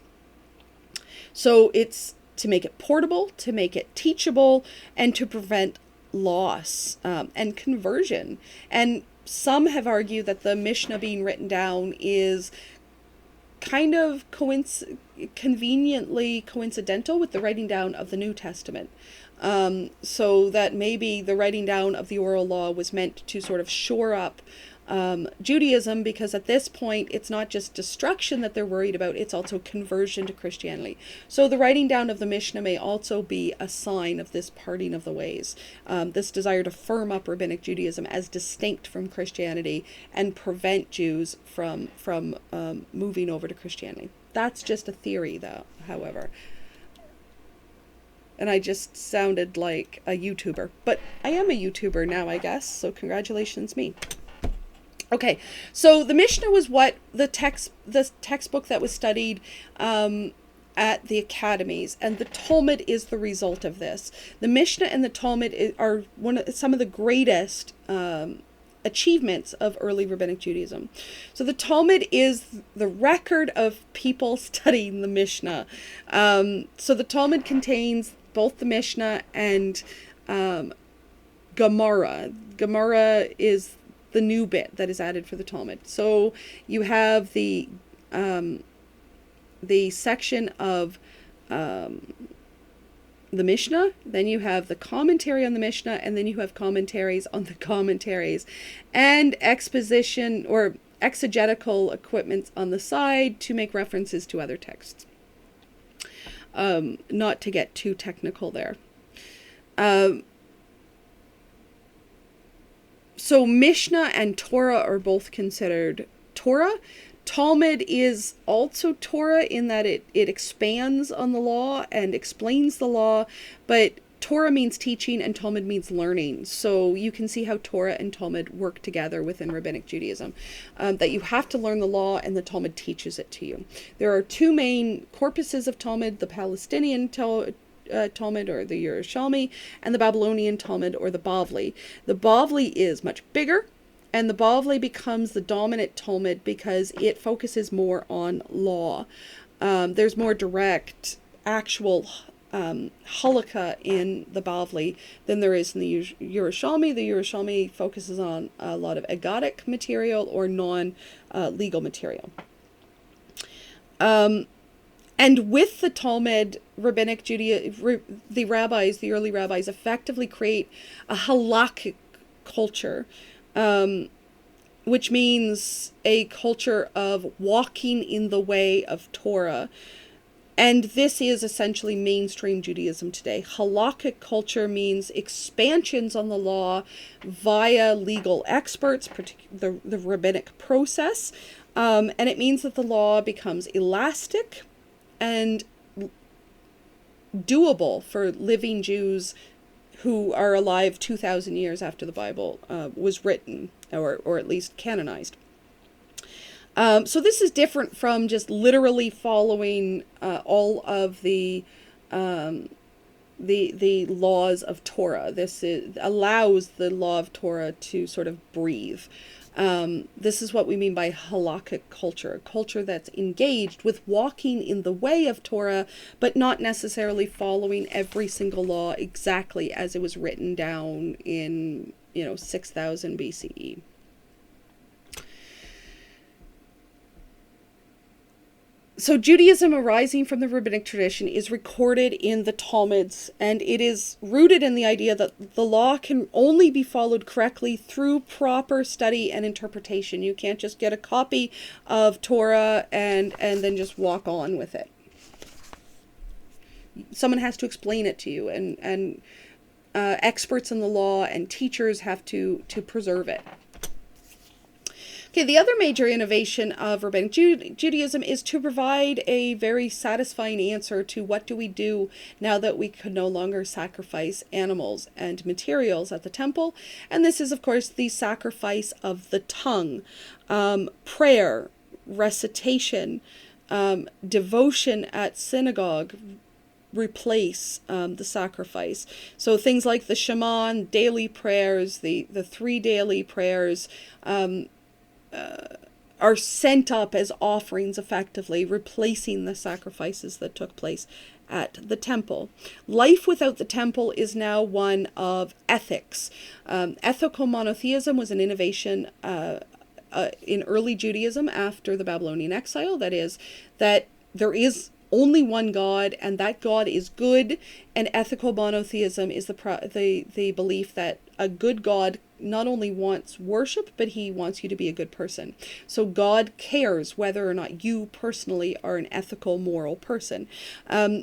So it's to make it portable, to make it teachable, and to prevent loss and conversion. And some have argued that the Mishnah being written down is kind of conveniently coincidental with the writing down of the New Testament. So that maybe the writing down of the oral law was meant to sort of shore up Judaism, because at this point it's not just destruction that they're worried about, it's also conversion to Christianity. So the writing down of the Mishnah may also be a sign of this parting of the ways, this desire to firm up Rabbinic Judaism as distinct from Christianity and prevent Jews from moving over to Christianity. That's just a theory, though, however. And I just sounded like a YouTuber, but I am a YouTuber now, I guess, so congratulations me. Okay, so the Mishnah was what the textbook that was studied at the academies, and the Talmud is the result of this. The Mishnah and the Talmud are some of the greatest achievements of early Rabbinic Judaism. So the Talmud is the record of people studying the Mishnah. So the Talmud contains both the Mishnah and Gemara. Gemara is the new bit that is added for the Talmud. So you have the section of the Mishnah, then you have the commentary on the Mishnah, and then you have commentaries on the commentaries, and exposition or exegetical equipment on the side to make references to other texts. Not to get too technical there. So Mishnah and Torah are both considered Torah. Talmud is also Torah in that it expands on the law and explains the law, but Torah means teaching and Talmud means learning. So you can see how Torah and Talmud work together within Rabbinic Judaism, that you have to learn the law and the Talmud teaches it to you. There are two main corpuses of Talmud, the Palestinian Talmud or the Yerushalmi, and the Babylonian Talmud or the Bavli. The Bavli is much bigger, and the Bavli becomes the dominant Talmud because it focuses more on law. There's more direct, actual halakha in the Bavli than there is in the Yerushalmi. The Yerushalmi focuses on a lot of agadic material or non-legal material. And with the Talmud, Rabbinic Judaism, the early rabbis effectively create a halakhic culture, which means a culture of walking in the way of Torah. And this is essentially mainstream Judaism today. Halakhic culture means expansions on the law via legal experts, the rabbinic process. And it means that the law becomes elastic and doable for living Jews who are alive 2,000 years after the Bible was written, or at least canonized. So this is different from just literally following all of the laws of Torah. This allows the law of Torah to sort of breathe. This is what we mean by halakhic culture, a culture that's engaged with walking in the way of Torah, but not necessarily following every single law exactly as it was written down in, 6000 BCE. So Judaism arising from the rabbinic tradition is recorded in the Talmuds, and it is rooted in the idea that the law can only be followed correctly through proper study and interpretation. You can't just get a copy of Torah and then just walk on with it. Someone has to explain it to you, and experts in the law and teachers have to preserve it. Okay, the other major innovation of Rabbinic Judaism is to provide a very satisfying answer to what do we do now that we could no longer sacrifice animals and materials at the temple. And this is, of course, the sacrifice of the tongue, prayer, recitation, devotion at synagogue replace the sacrifice. So things like the Shema, daily prayers, the 3 daily prayers, are sent up as offerings, effectively replacing the sacrifices that took place at the temple. Life without the temple is now one of ethics. Ethical monotheism was an innovation in early Judaism after the Babylonian exile. That is, that there is only one God, and that God is good. And ethical monotheism is the belief that a good God not only wants worship, but he wants you to be a good person. So God cares whether or not you personally are an ethical, moral person.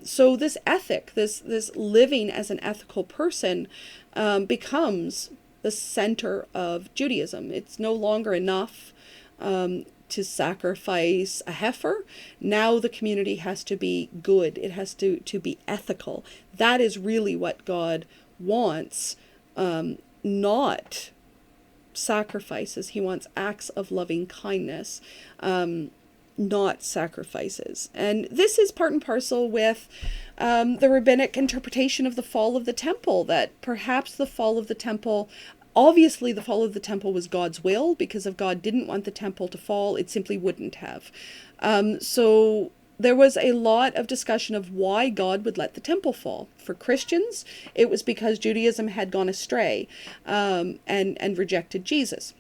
So this ethic, this living as an ethical person, becomes the center of Judaism. It's no longer enough to sacrifice a heifer. Now the community has to be good. It has to be ethical. That is really what God wants, not sacrifices. He wants acts of loving kindness, not sacrifices. And this is part and parcel with the rabbinic interpretation of the fall of the temple, that perhaps the fall of the temple, obviously the fall of the temple was God's will, because if God didn't want the temple to fall, it simply wouldn't have. So there was a lot of discussion of why God would let the temple fall. For Christians, it was because Judaism had gone astray and rejected Jesus.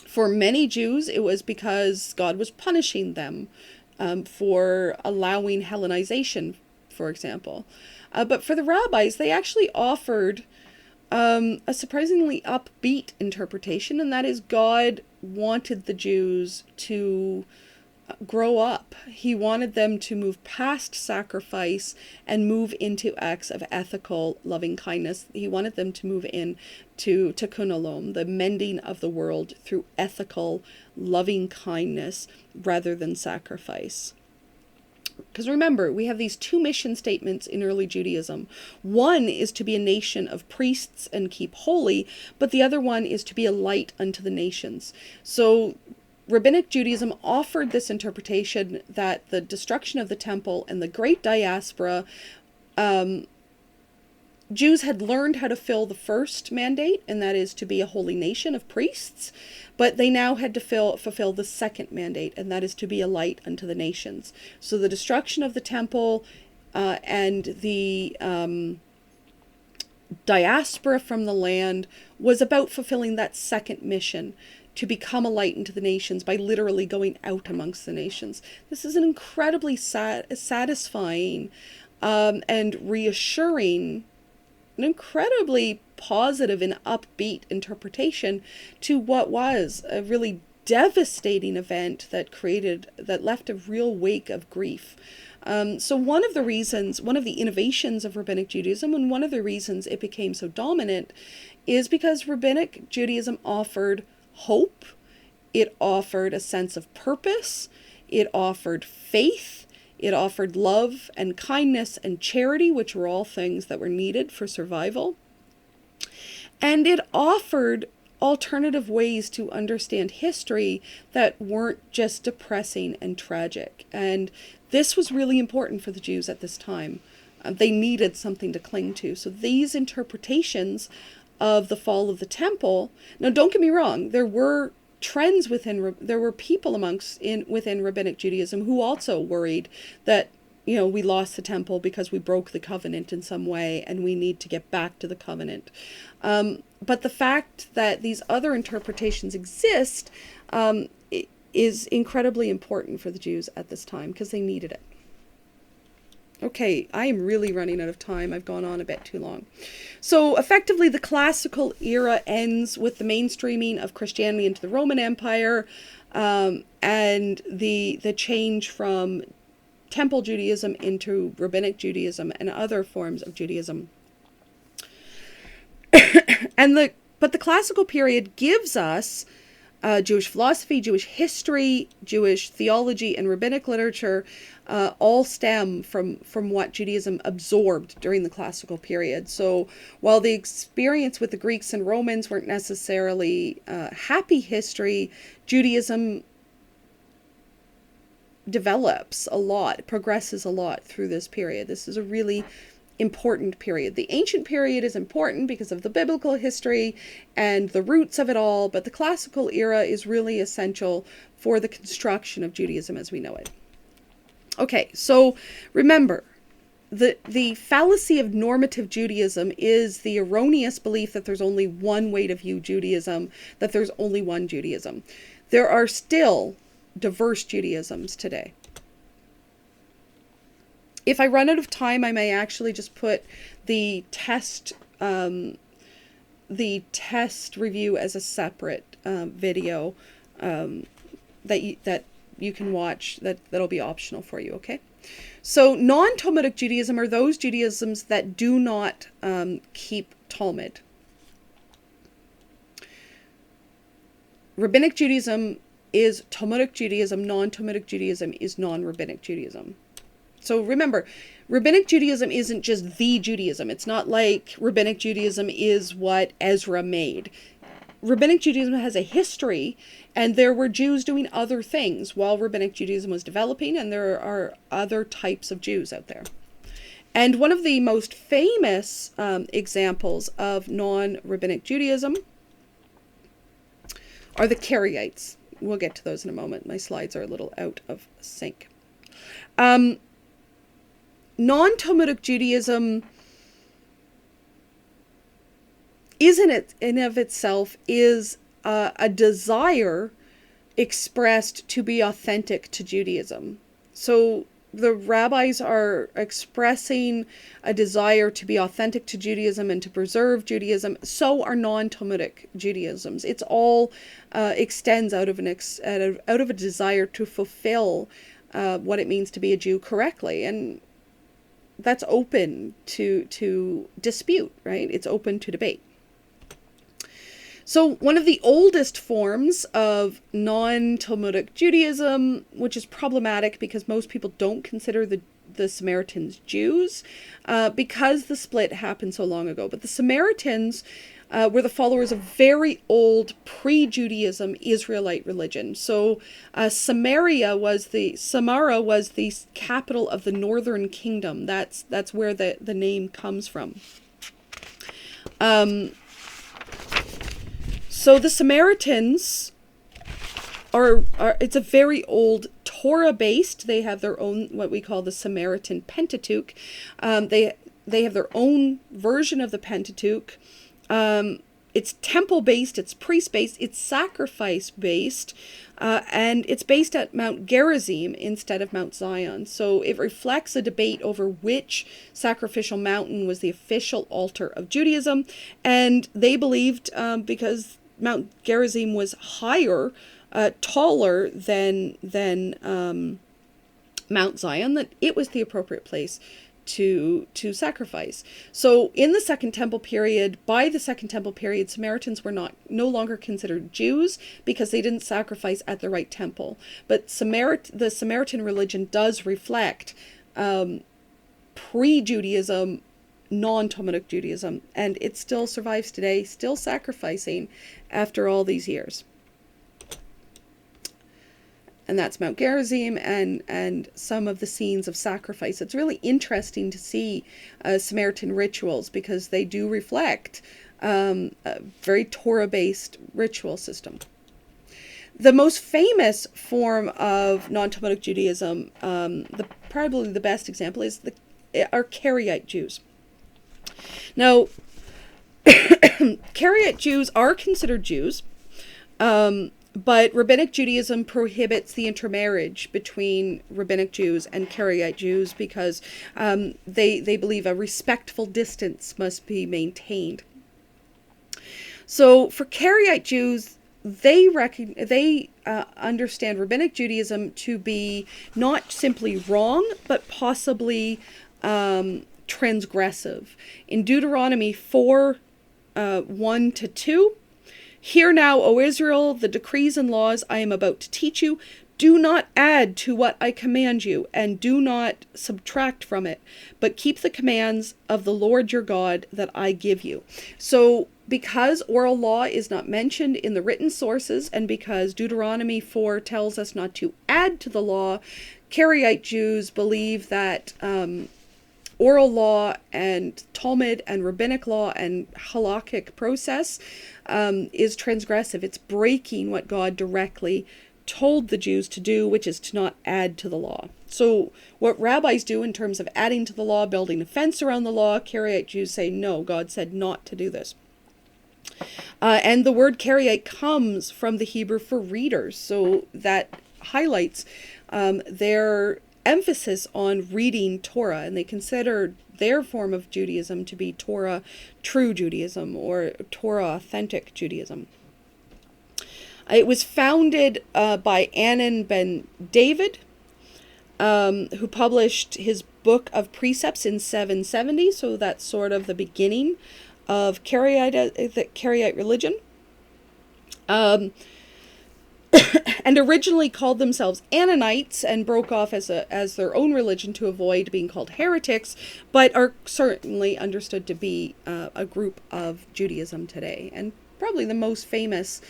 For many Jews, it was because God was punishing them for allowing Hellenization, for example. But for the rabbis, they actually offered a surprisingly upbeat interpretation, and that is God wanted the Jews to grow up. He wanted them to move past sacrifice and move into acts of ethical loving kindness. He wanted them to move in to tikkun olam, the mending of the world through ethical loving kindness rather than sacrifice. Because remember, we have these 2 mission statements in early Judaism. One is to be a nation of priests and keep holy, but the other one is to be a light unto the nations. So Rabbinic Judaism offered this interpretation that the destruction of the temple and the great diaspora, Jews had learned how to fill the first mandate, and that is to be a holy nation of priests, but they now had to fulfill the second mandate, and that is to be a light unto the nations. So the destruction of the temple and the diaspora from the land was about fulfilling that second mission, to become a light into the nations by literally going out amongst the nations. This is an incredibly satisfying and reassuring, an incredibly positive and upbeat interpretation to what was a really devastating event that left a real wake of grief. So one of the innovations of Rabbinic Judaism, and one of the reasons it became so dominant, is because Rabbinic Judaism offered hope, it offered a sense of purpose, it offered faith, it offered love and kindness and charity, which were all things that were needed for survival. And it offered alternative ways to understand history that weren't just depressing and tragic. And this was really important for the Jews at this time. They needed something to cling to. So these interpretations of the fall of the temple. Now, don't get me wrong, there were trends there were people within Rabbinic Judaism who also worried that, we lost the temple because we broke the covenant in some way and we need to get back to the covenant. But the fact that these other interpretations exist is incredibly important for the Jews at this time because they needed it. Okay, I am really running out of time. I've gone on a bit too long. So effectively, the classical era ends with the mainstreaming of Christianity into the Roman Empire, and the change from Temple Judaism into Rabbinic Judaism and other forms of Judaism. But the classical period gives us Jewish philosophy, Jewish history, Jewish theology, and rabbinic literature all stem from what Judaism absorbed during the classical period. So while the experience with the Greeks and Romans weren't necessarily happy history, Judaism develops a lot, progresses a lot through this period. This is a really important period. The ancient period is important because of the biblical history and the roots of it all, but the classical era is really essential for the construction of Judaism as we know it. Okay, so remember, the fallacy of normative Judaism is the erroneous belief that there's only one way to view Judaism, that there's only one Judaism. There are still diverse Judaisms today. If I run out of time, I may actually just put the test review as a separate video that you can watch. That'll be optional for you. Okay. So non-Talmudic Judaism are those Judaisms that do not keep Talmud. Rabbinic Judaism is Talmudic Judaism. Non-Talmudic Judaism is non-Rabbinic Judaism. So remember, Rabbinic Judaism isn't just the Judaism. It's not like Rabbinic Judaism is what Ezra made. Rabbinic Judaism has a history, and there were Jews doing other things while Rabbinic Judaism was developing, and there are other types of Jews out there. And one of the most famous examples of non-Rabbinic Judaism are the Karaites. We'll get to those in a moment. My slides are a little out of sync. Non-Talmudic Judaism in of itself is a desire expressed to be authentic to Judaism. So the rabbis are expressing a desire to be authentic to Judaism and to preserve Judaism. So are non-Talmudic Judaisms. It's all extends out of a desire to fulfill what it means to be a Jew correctly, and that's open to dispute, right? It's open to debate. So one of the oldest forms of non-Talmudic Judaism, which is problematic because most people don't consider the Samaritans Jews, because the split happened so long ago. But the Samaritans were the followers of very old pre-Judaism Israelite religion. So Samara was the capital of the northern kingdom. That's where the name comes from. So the Samaritans are it's a very old Torah-based. They have their own, what we call the Samaritan Pentateuch. They have their own version of the Pentateuch. It's temple-based, it's priest-based, it's sacrifice-based, and it's based at Mount Gerizim instead of Mount Zion. So it reflects a debate over which sacrificial mountain was the official altar of Judaism, and they believed, because Mount Gerizim was higher, taller than Mount Zion, that it was the appropriate place to sacrifice. So in the Second Temple period, by the Second Temple period, Samaritans were no longer considered Jews because they didn't sacrifice at the right temple. But the Samaritan religion does reflect pre-Judaism, non-Talmudic Judaism, and it still survives today, still sacrificing after all these years. And that's Mount Gerizim and some of the scenes of sacrifice. It's really interesting to see Samaritan rituals because they do reflect a very Torah-based ritual system. The most famous form of non-Talmudic Judaism, probably the best example, are Karaite Jews. Now, Karaite Jews are considered Jews, but Rabbinic Judaism prohibits the intermarriage between Rabbinic Jews and Karaite Jews because they believe a respectful distance must be maintained. So for Karaite Jews, they understand Rabbinic Judaism to be not simply wrong, but possibly transgressive. In Deuteronomy 4, 1-2, Hear now, O Israel, the decrees and laws I am about to teach you. Do not add to what I command you, and do not subtract from it, but keep the commands of the Lord your God that I give you. So, because oral law is not mentioned in the written sources, and because Deuteronomy 4 tells us not to add to the law, Karaite Jews believe that oral law and Talmud and rabbinic law and halakhic process is transgressive. It's breaking what God directly told the Jews to do, which is to not add to the law. So what rabbis do in terms of adding to the law, building a fence around the law, Karaite Jews say, no, God said not to do this. And the word Karaite comes from the Hebrew for readers. So that highlights their emphasis on reading Torah, and they consider their form of Judaism to be Torah true Judaism or Torah authentic Judaism. It was founded by Anan ben David, who published his book of precepts in 770. So that's sort of the beginning of the Karaite religion. And originally called themselves Ananites and broke off as their own religion to avoid being called heretics, but are certainly understood to be a group of Judaism today, and probably the most famous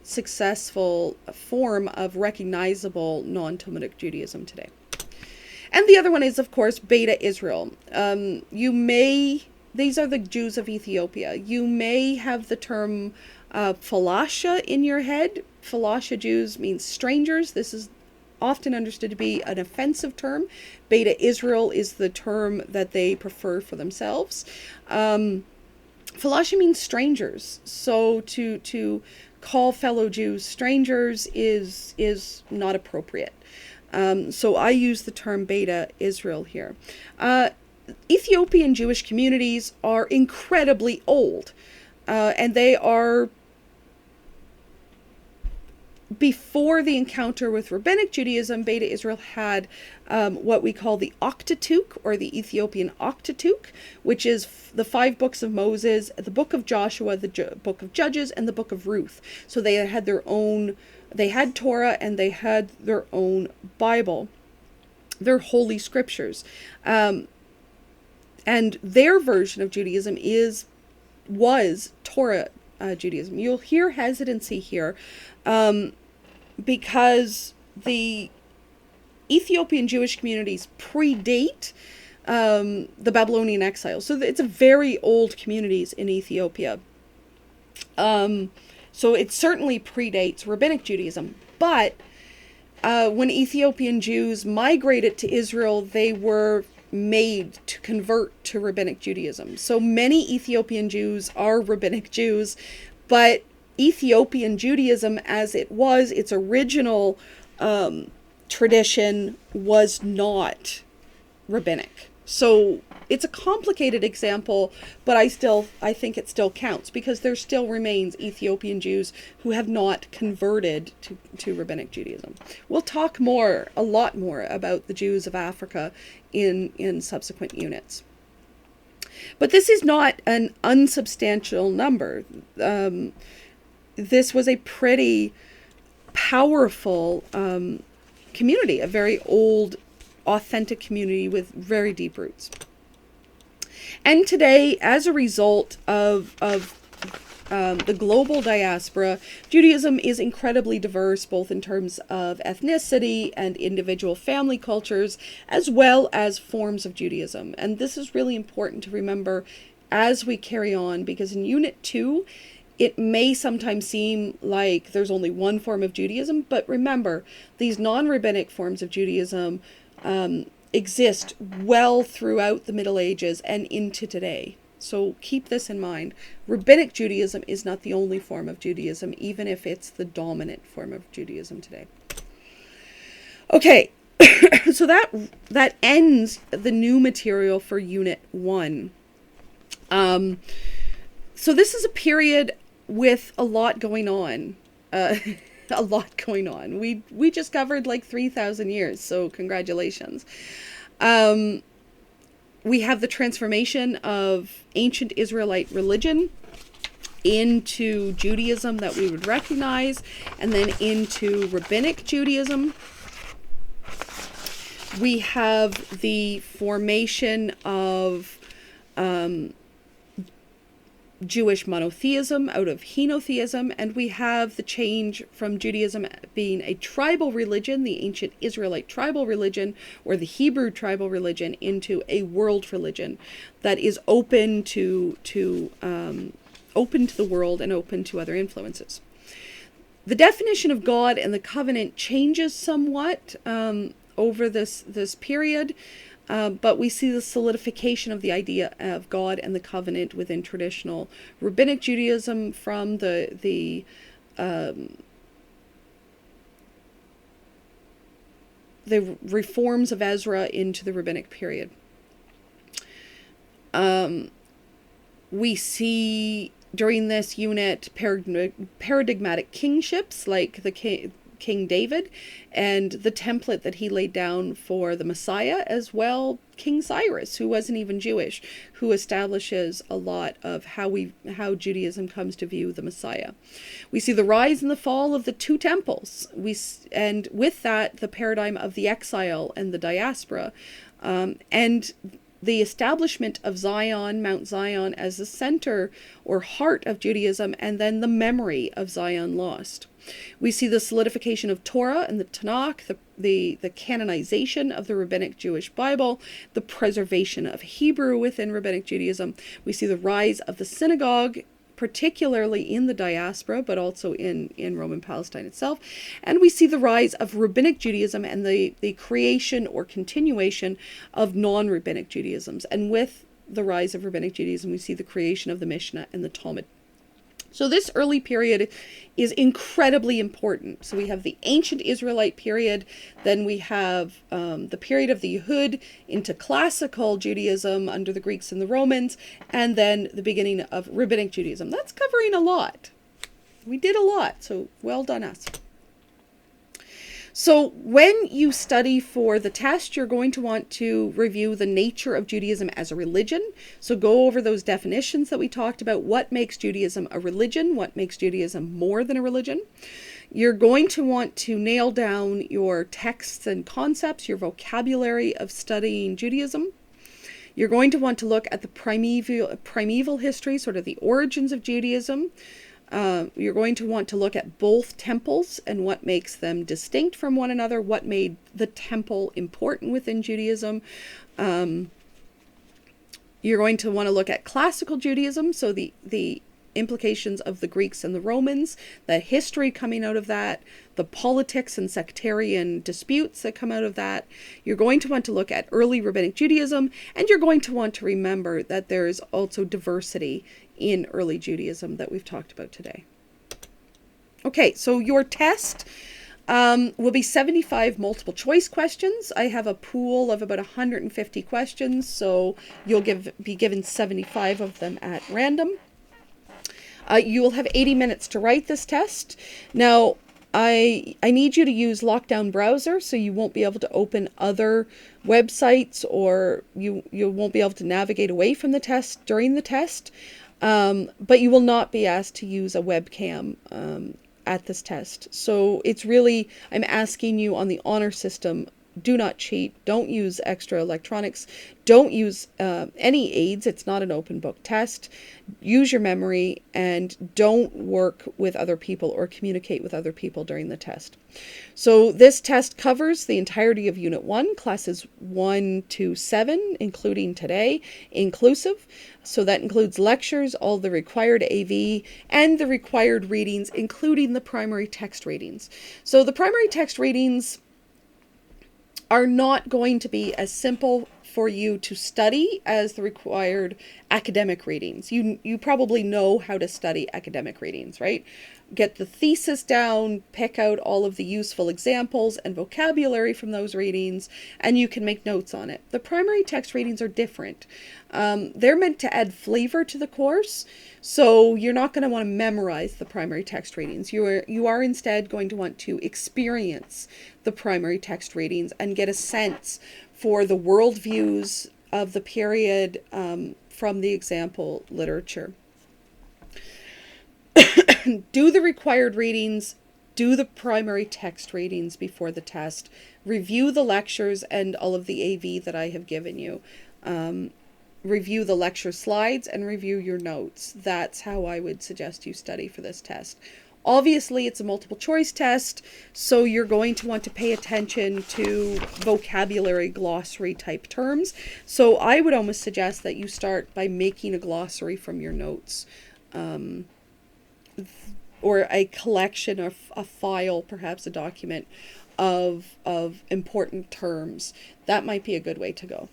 successful form of recognizable non-Talmudic Judaism today. And the other one is, of course, Beta Israel. These are the Jews of Ethiopia. You may have the term Falasha in your head. Falasha Jews means strangers. This is often understood to be an offensive term. Beta Israel is the term that they prefer for themselves. Falasha means strangers. So to call fellow Jews strangers is not appropriate. So I use the term Beta Israel here. Ethiopian Jewish communities are incredibly old, and they are, before the encounter with Rabbinic Judaism, Beta Israel had what we call the Octateuch, or the Ethiopian Octateuch, which is the 5 books of Moses, the book of Joshua, the book of Judges, and the book of Ruth. So they had their own, they had Torah, and they had their own Bible, their holy scriptures. And their version of Judaism was Torah Judaism. You'll hear hesitancy here because the Ethiopian Jewish communities predate the Babylonian exile. So it's a very old communities in Ethiopia. So it certainly predates Rabbinic Judaism. But when Ethiopian Jews migrated to Israel, they were made to convert to Rabbinic Judaism. So many Ethiopian Jews are Rabbinic Jews, but Ethiopian Judaism, as it was, its original tradition, was not Rabbinic. So it's a complicated example, but I think it still counts, because there still remains Ethiopian Jews who have not converted to Rabbinic Judaism. We'll talk a lot more about the Jews of Africa in subsequent units. But this is not an unsubstantial number. This was a pretty powerful community, a very old, authentic community with very deep roots. And today, as a result of the global diaspora, Judaism is incredibly diverse, both in terms of ethnicity and individual family cultures, as well as forms of Judaism. And this is really important to remember as we carry on, because in Unit 2, it may sometimes seem like there's only one form of Judaism, but remember, these non-rabbinic forms of Judaism exist well throughout the Middle Ages and into today. So keep this in mind. Rabbinic Judaism is not the only form of Judaism, even if it's the dominant form of Judaism today. Okay, so that ends the new material for Unit 1. So this is a period with a lot going on. A lot going on. We just covered like 3,000 years, so congratulations. We have the transformation of ancient Israelite religion into Judaism that we would recognize, and then into Rabbinic Judaism. We have the formation of Jewish monotheism out of henotheism, and we have the change from Judaism being a tribal religion, the ancient Israelite tribal religion, or the Hebrew tribal religion, into a world religion that is open to the world and open to other influences. The definition of God and the covenant changes somewhat over this period. But we see the solidification of the idea of God and the covenant within traditional Rabbinic Judaism from the reforms of Ezra into the Rabbinic period. We see during this unit paradigmatic kingships like the King David, and the template that he laid down for the Messiah, as well King Cyrus, who wasn't even Jewish, who establishes a lot of how Judaism comes to view the Messiah. We see the rise and the fall of the two temples, and with that the paradigm of the exile and the diaspora, and the establishment of Zion, Mount Zion, as the center or heart of Judaism, and then the memory of Zion lost. We see the solidification of Torah and the Tanakh, the canonization of the Rabbinic Jewish Bible, the preservation of Hebrew within Rabbinic Judaism. We see the rise of the synagogue, particularly in the diaspora, but also in Roman Palestine itself. And we see the rise of Rabbinic Judaism and the creation or continuation of non-Rabbinic Judaisms. And with the rise of Rabbinic Judaism, we see the creation of the Mishnah and the Talmud. So this early period is incredibly important. So we have the ancient Israelite period, then we have the period of the Yehud into classical Judaism under the Greeks and the Romans, and then the beginning of Rabbinic Judaism. That's covering a lot. We did a lot, so well done us. So when you study for the test, you're going to want to review the nature of Judaism as a religion. So go over those definitions that we talked about. What makes Judaism a religion? What makes Judaism more than a religion? You're going to want to nail down your texts and concepts, your vocabulary of studying Judaism. You're going to want to look at the primeval history, sort of the origins of Judaism. You're going to want to look at both temples and what makes them distinct from one another, what made the temple important within Judaism. You're going to want to look at classical Judaism, so the implications of the Greeks and the Romans, the history coming out of that, the politics and sectarian disputes that come out of that. You're going to want to look at early Rabbinic Judaism, and you're going to want to remember that there is also diversity in early Judaism that we've talked about today. Okay, so your test will be 75 multiple choice questions. I have a pool of about 150 questions, so you'll be given 75 of them at random. You will have 80 minutes to write this test. Now, I need you to use Lockdown Browser, so you won't be able to open other websites, or you won't be able to navigate away from the test during the test. But you will not be asked to use a webcam at this test. So it's really, I'm asking you on the honor system, do not cheat, don't use extra electronics, don't use any aids, it's not an open book test, use your memory, and don't work with other people or communicate with other people during the test. So this test covers the entirety of Unit 1, classes 1 to 7, including today, inclusive. So that includes lectures, all the required AV, and the required readings, including the primary text readings. So the primary text readings are not going to be as simple for you to study as the required academic readings. You probably know how to study academic readings, right? Get the thesis down, pick out all of the useful examples and vocabulary from those readings, and you can make notes on it. The primary text readings are different. They're meant to add flavor to the course, so you're not going to want to memorize the primary text readings. You are instead going to want to experience the primary text readings and get a sense for the worldviews of the period from the example literature. Do the required readings, do the primary text readings before the test, review the lectures and all of the AV that I have given you. Review the lecture slides and review your notes. That's how I would suggest you study for this test. Obviously, it's a multiple choice test, so you're going to want to pay attention to vocabulary glossary type terms. So I would almost suggest that you start by making a glossary from your notes, or a collection or a file, perhaps a document of important terms. That might be a good way to go.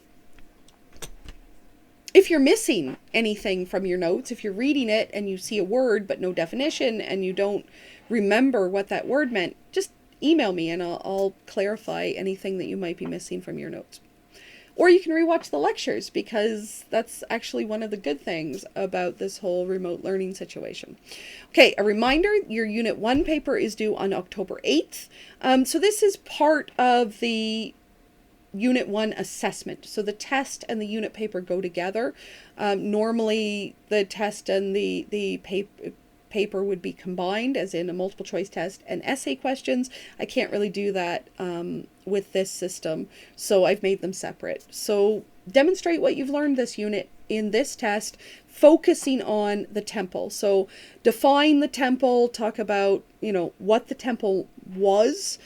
If you're missing anything from your notes, if you're reading it and you see a word but no definition and you don't remember what that word meant, just email me and I'll clarify anything that you might be missing from your notes. Or you can rewatch the lectures, because that's actually one of the good things about this whole remote learning situation. Okay, a reminder, your Unit 1 paper is due on October 8th. So this is part of the Unit 1 assessment. So the test and the unit paper go together. Normally the test and the paper would be combined, as in a multiple choice test and essay questions. I can't really do that with this system, so I've made them separate. So demonstrate what you've learned this unit in this test, focusing on the temple. So define the temple, talk about, what the temple was.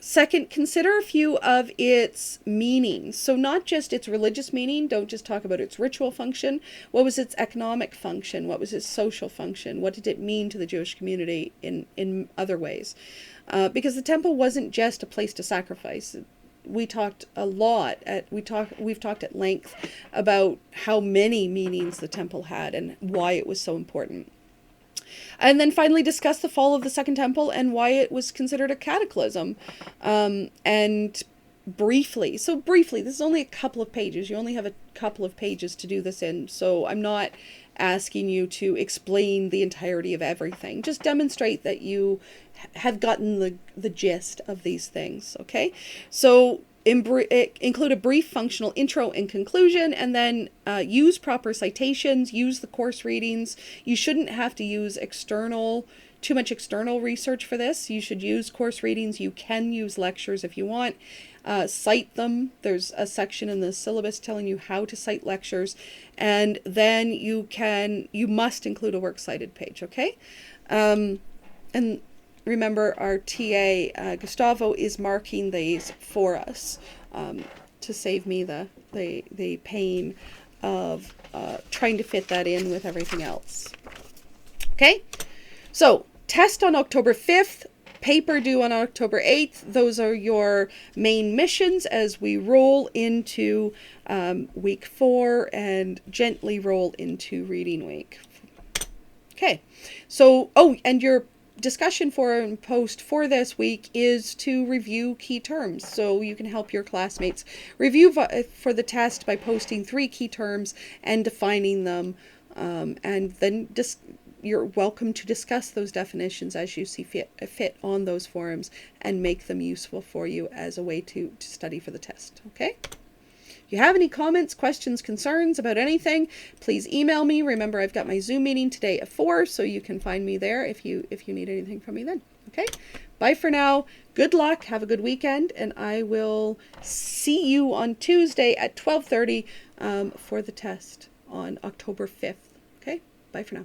Second, consider a few of its meanings. So not just its religious meaning, don't just talk about its ritual function. What was its economic function? What was its social function? What did it mean to the Jewish community in other ways? Because the temple wasn't just a place to sacrifice. We talked a lot, we've talked at length about how many meanings the temple had and why it was so important. And then finally discuss the fall of the Second Temple and why it was considered a cataclysm. And briefly, this is only a couple of pages. You only have a couple of pages to do this in, so I'm not asking you to explain the entirety of everything. Just demonstrate that you have gotten the gist of these things, okay? So include a brief functional intro and conclusion, and then use proper citations, use the course readings. You shouldn't have to use too much external research for this. You should use course readings. You can use lectures if you want. Cite them. There's a section in the syllabus telling you how to cite lectures, and then you must include a works cited page, okay? And remember, our TA, Gustavo, is marking these for us to save me the pain of trying to fit that in with everything else. Okay? So, test on October 5th, paper due on October 8th. Those are your main missions as we roll into week 4 and gently roll into reading week. Okay. So, and your discussion forum post for this week is to review key terms, so you can help your classmates review for the test by posting 3 key terms and defining them, and then you're welcome to discuss those definitions as you see fit on those forums and make them useful for you as a way to study for the test. Okay? If you have any comments, questions, concerns about anything, please email me. Remember, I've got my Zoom meeting today at 4, so you can find me there if you need anything from me then. Okay? Bye for now. Good luck. Have a good weekend, and I will see you on Tuesday at 12:30 for the test on October 5th. Okay? Bye for now.